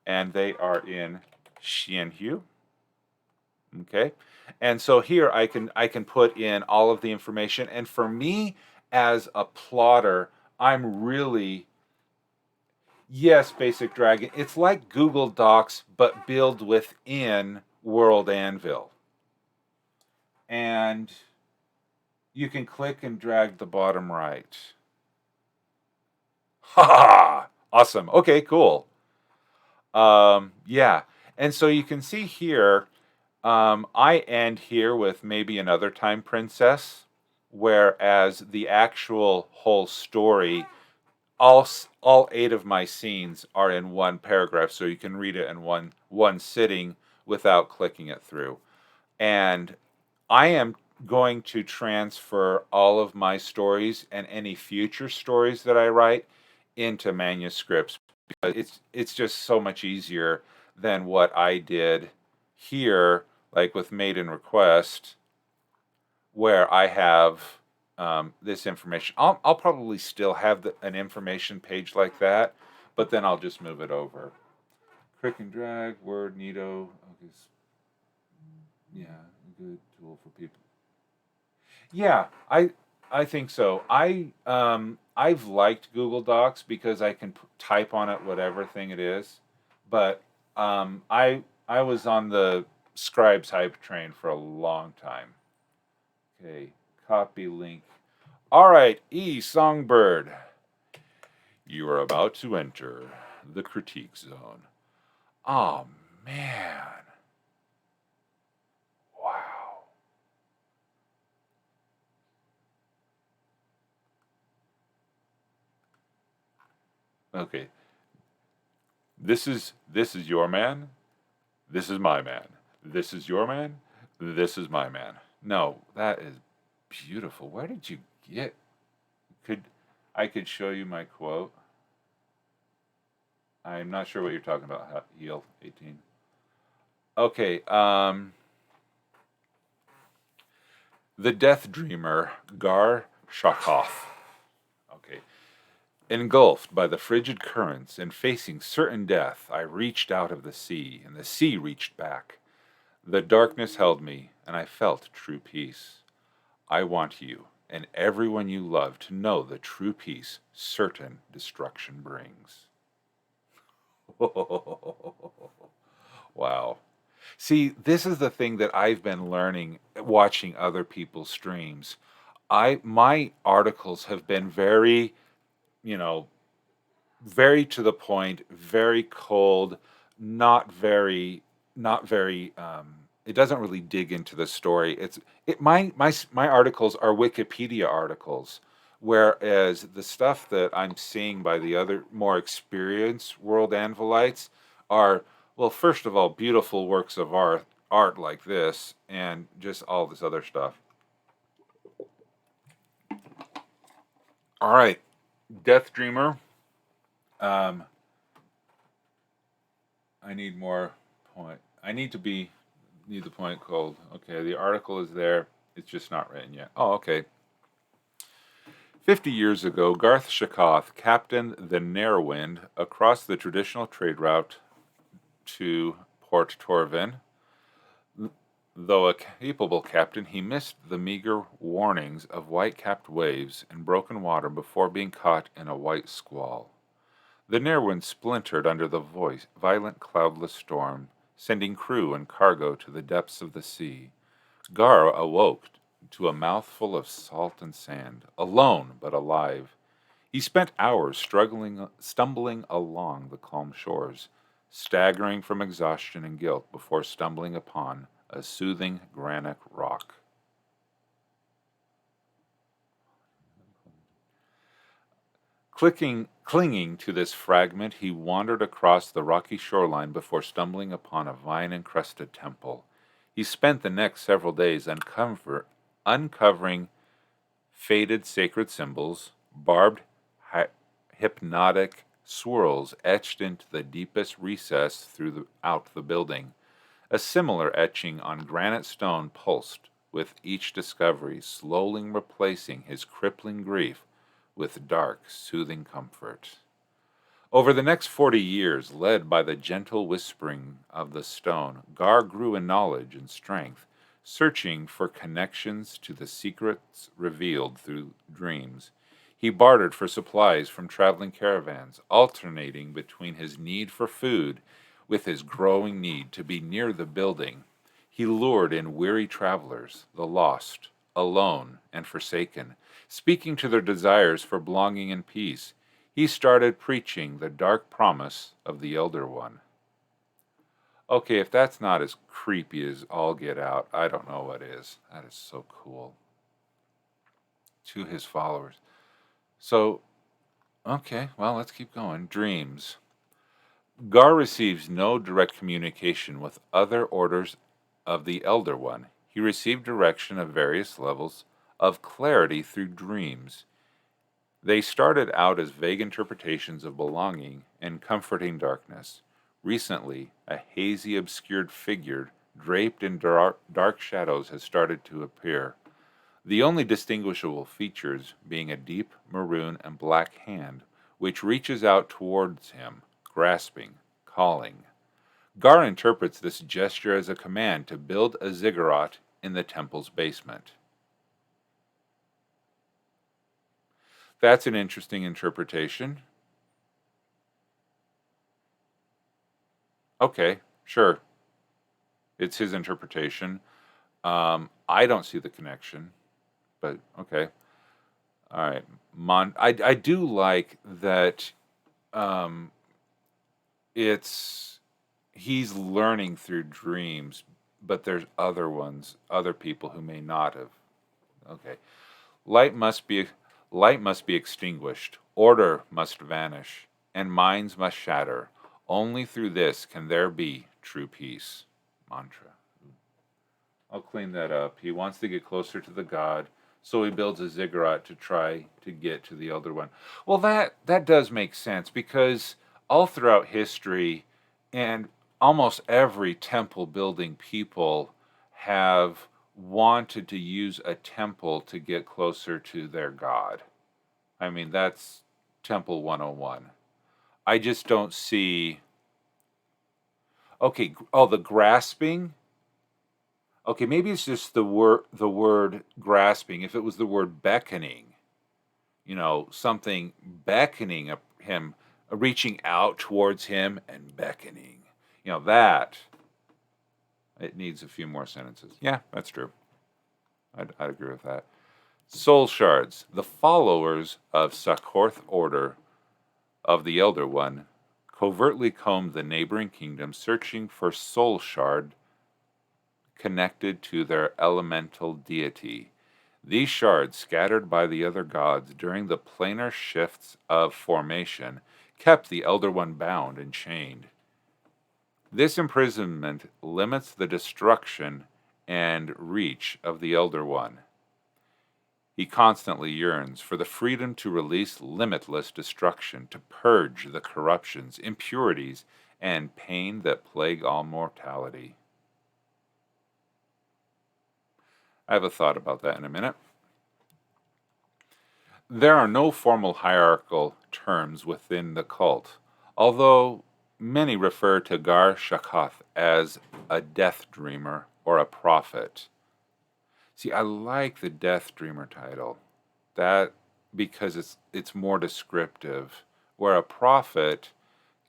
Speaker 1: And they are in Xianhu. Okay. And so here I can put in all of the information. And for me as a plotter, I'm really, yes, Basic Dragon. It's like Google Docs, but build within WorldAnvil. And you can click and drag the bottom right. Ha ha! Awesome. Okay, cool. Yeah. And so you can see here, I end here with maybe another time princess, whereas the actual whole story, all 8 of my scenes are in one paragraph, so you can read it in one sitting without clicking it through. And I am going to transfer all of my stories and any future stories that I write into manuscripts, because it's just so much easier than what I did here, like with Maiden Request, where I have this information. I'll probably still have an information page like that, but then I'll just move it over. Click and drag, Word, Nito. Okay, yeah, good tool for people. Yeah, I think so. I've liked Google Docs because I can type on it whatever thing it is, but I was on the Scribes hype train for a long time. Okay, copy link. All right, Songbird, you are about to enter the critique zone. Oh man, wow. Okay, this is your man. This is my man. This is your man. This is my man. No, that is beautiful. Where did you get? Could I could show you my quote? I'm not sure what you're talking about. Heal 18. Okay. The Death Dreamer, Gar Shakov. Okay. Engulfed by the frigid currents and facing certain death, I reached out of the sea, and the sea reached back. The darkness held me, and I felt true peace. I want you and everyone you love to know the true peace certain destruction brings. Wow. See, this is the thing that I've been learning watching other people's streams. My articles have been very, you know, very to the point, very cold, not very it doesn't really dig into the story. My articles are Wikipedia articles, whereas the stuff that I'm seeing by the other more experienced world anvilites are, well, first of all, beautiful works of art like this, and just all this other stuff. All right, Death Dreamer. Um, I need more point. I need to be need the point called. Okay, the article is there. It's just not written yet. Oh, okay. 50 years ago, Garth Shakoth captained the Nerewind across the traditional trade route to Port Torvin. Though a capable captain, he missed the meager warnings of white-capped waves and broken water before being caught in a white squall. The Nerewind splintered under the violent cloudless storm, sending crew and cargo to the depths of the sea. Gar awoke to a mouthful of salt and sand, alone but alive. He spent hours stumbling along the calm shores, staggering from exhaustion and guilt before stumbling upon a soothing granite rock. Clinging to this fragment, he wandered across the rocky shoreline before stumbling upon a vine-encrusted temple. He spent the next several days uncovering faded sacred symbols, barbed hypnotic swirls etched into the deepest recess throughout the building. A similar etching on granite stone pulsed with each discovery, slowly replacing his crippling grief with dark, soothing comfort. Over the next 40 years, led by the gentle whispering of the stone, Gar grew in knowledge and strength, searching for connections to the secrets revealed through dreams. He bartered for supplies from traveling caravans, alternating between his need for food with his growing need to be near the building. He lured in weary travelers, the lost, alone, and forsaken, speaking to their desires for belonging and peace. he started preaching the dark promise of the Elder One. Okay, if that's not as creepy as all get out, I don't know what is. That is so cool. To his followers. So, okay, well, let's keep going. Dreams. Gar receives no direct communication with other orders of the Elder One. He received direction of various levels of clarity through dreams. They started out as vague interpretations of belonging and comforting darkness. Recently, a hazy, obscured figure draped in dark shadows has started to appear, the only distinguishable features being a deep maroon and black hand which reaches out towards him, grasping, calling. Gar interprets this gesture as a command to build a ziggurat in the temple's basement. That's an interesting interpretation. Okay, sure. It's his interpretation. I don't see the connection, but okay. All right. I do like that he's learning through dreams, but there's other people who may not have. Okay. Light must be extinguished, order must vanish, and minds must shatter. Only through this can there be true peace. Mantra. I'll clean that up. He wants to get closer to the god, so he builds a ziggurat to try to get to the Elder One. Well, that does make sense, because all throughout history, and almost every temple building people have wanted to use a temple to get closer to their god. I mean, that's Temple 101. I just don't see... Okay, oh, the grasping? Okay, maybe it's just the word grasping. If it was the word beckoning, something beckoning him, reaching out towards him and beckoning, that it needs a few more sentences. Yeah, that's true. I'd agree with that. Soul shards. The followers of Sakorth order of the Elder One covertly combed the neighboring kingdoms, searching for soul shard connected to their elemental deity. These shards, scattered by the other gods during the planar shifts of formation, kept the Elder One bound and chained. This imprisonment limits the destruction and reach of the Elder One. He constantly yearns for the freedom to release limitless destruction, to purge the corruptions, impurities, and pain that plague all mortality. I have a thought about that in a minute. There are no formal hierarchical terms within the cult, although many refer to Gar Shakath as a death dreamer or a prophet. See, I like the Death Dreamer title, because it's more descriptive, where a prophet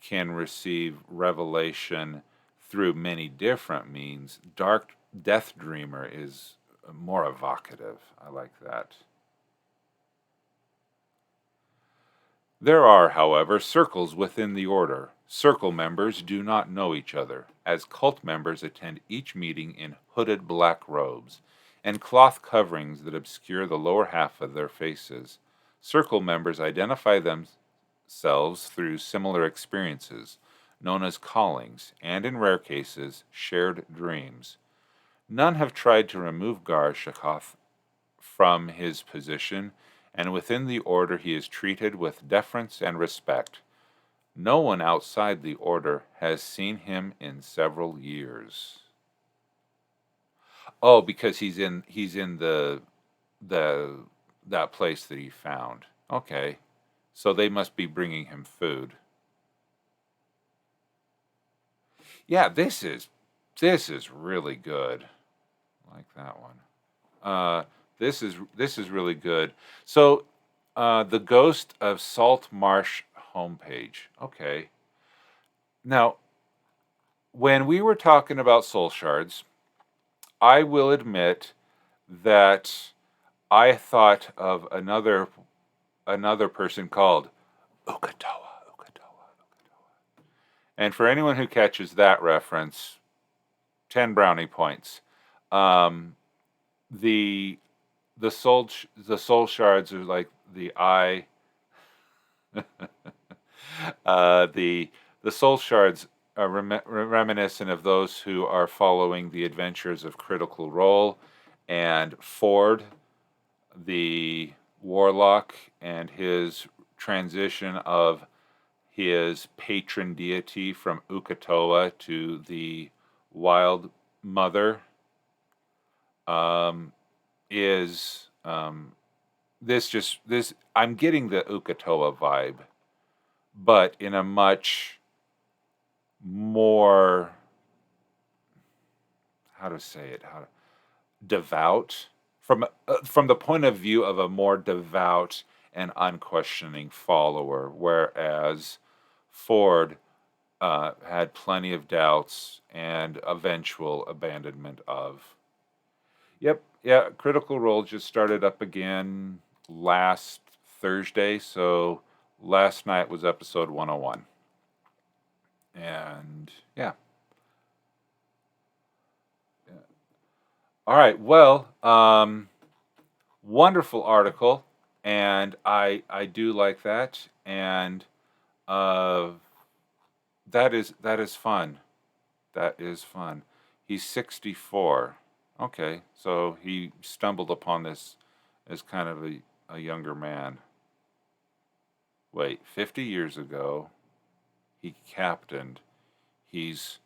Speaker 1: can receive revelation through many different means. Death Dreamer is more evocative. I like that. There are, however, circles within the order. Circle members do not know each other, as cult members attend each meeting in hooded black robes and cloth coverings that obscure the lower half of their faces. Circle members identify themselves through similar experiences, known as callings, and in rare cases, shared dreams. None have tried to remove Gar Shakath from his position, and within the order he is treated with deference and respect. No one outside the order has seen him in several years. Oh, because he's in that place that he found. Okay. So they must be bringing him food. Yeah, this is really good. I like that one. This is really good. So, the Ghost of Salt Marsh homepage. Okay. Now, when we were talking about soul shards, I will admit that I thought of another person called Ukatoa, Ukatoa. And for anyone who catches that reference, 10 brownie points. The soul shards are like the eye. The soul shards are reminiscent of those who are following the adventures of Critical Role and Ford, the warlock, and his transition of his patron deity from Ukatoa to the Wild Mother. Is this I'm getting the Ukatoa vibe, but in a much more, how to say it, devout, from the point of view of a more devout and unquestioning follower, whereas Ford had plenty of doubts and eventual abandonment of. Yep, yeah, Critical Role just started up again last Thursday, so last night was episode 101. And yeah. All right, well, wonderful article, and I do like that, and uh, that is fun. That is fun. He's 64. Okay, so he stumbled upon this as kind of a younger man. Wait, 50 years ago, he captained. He's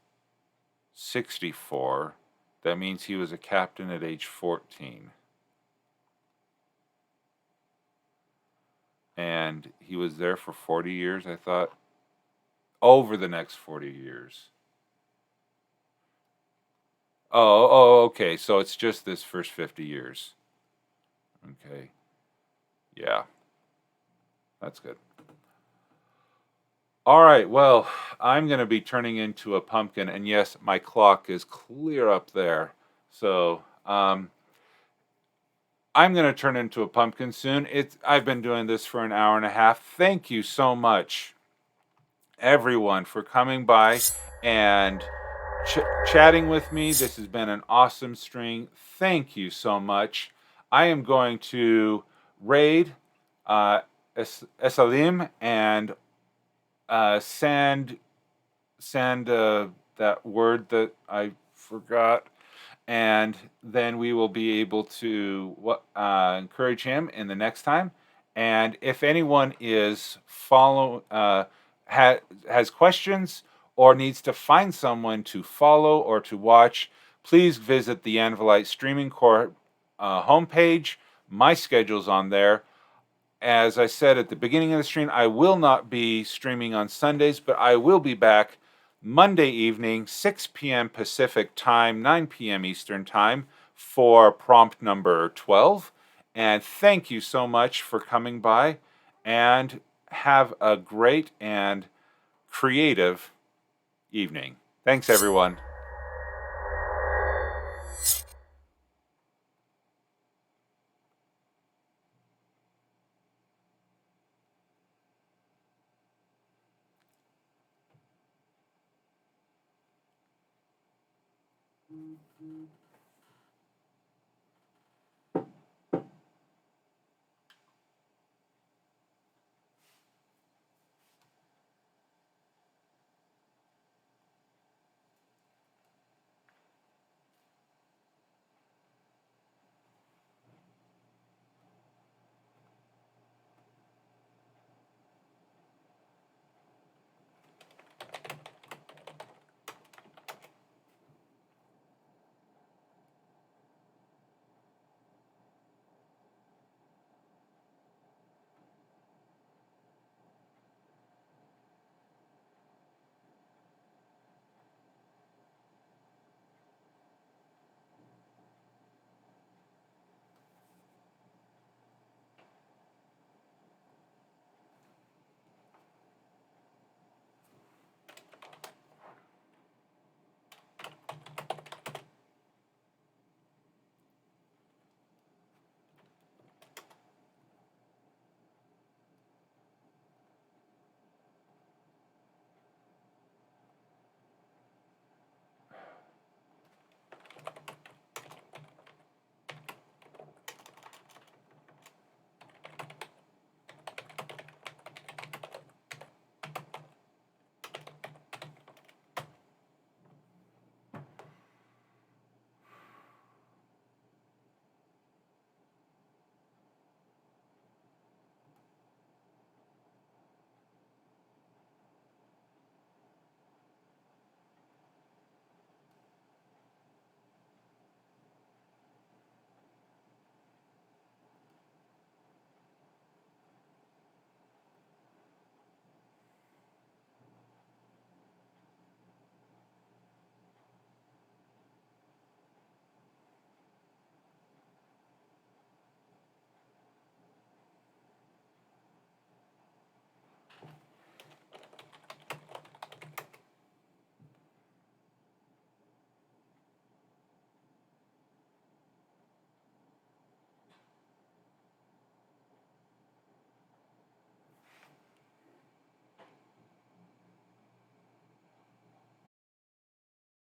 Speaker 1: 64. That means he was a captain at age 14. And he was there for 40 years, I thought. Over the next 40 years. Oh, okay. So it's just this first 50 years. Okay. Yeah. That's good. All right. Well, I'm going to be turning into a pumpkin. And yes, my clock is clear up there. So I'm going to turn into a pumpkin soon. I've been doing this for an hour and a half. Thank you so much, everyone, for coming by and chatting with me. This has been an awesome stream. Thank you so much. I am going to raid Esalim and send that word that I forgot, and then we will be able to encourage him in the next time. And if anyone is has questions or needs to find someone to follow or to watch, please visit the Anvilite Streaming Corps homepage. My schedule's on there. As I said at the beginning of the stream, I will not be streaming on Sundays, but I will be back Monday evening, 6 p.m. Pacific time, 9 p.m. Eastern time for prompt number 12. And thank you so much for coming by, and have a great and creative evening. Thanks, everyone.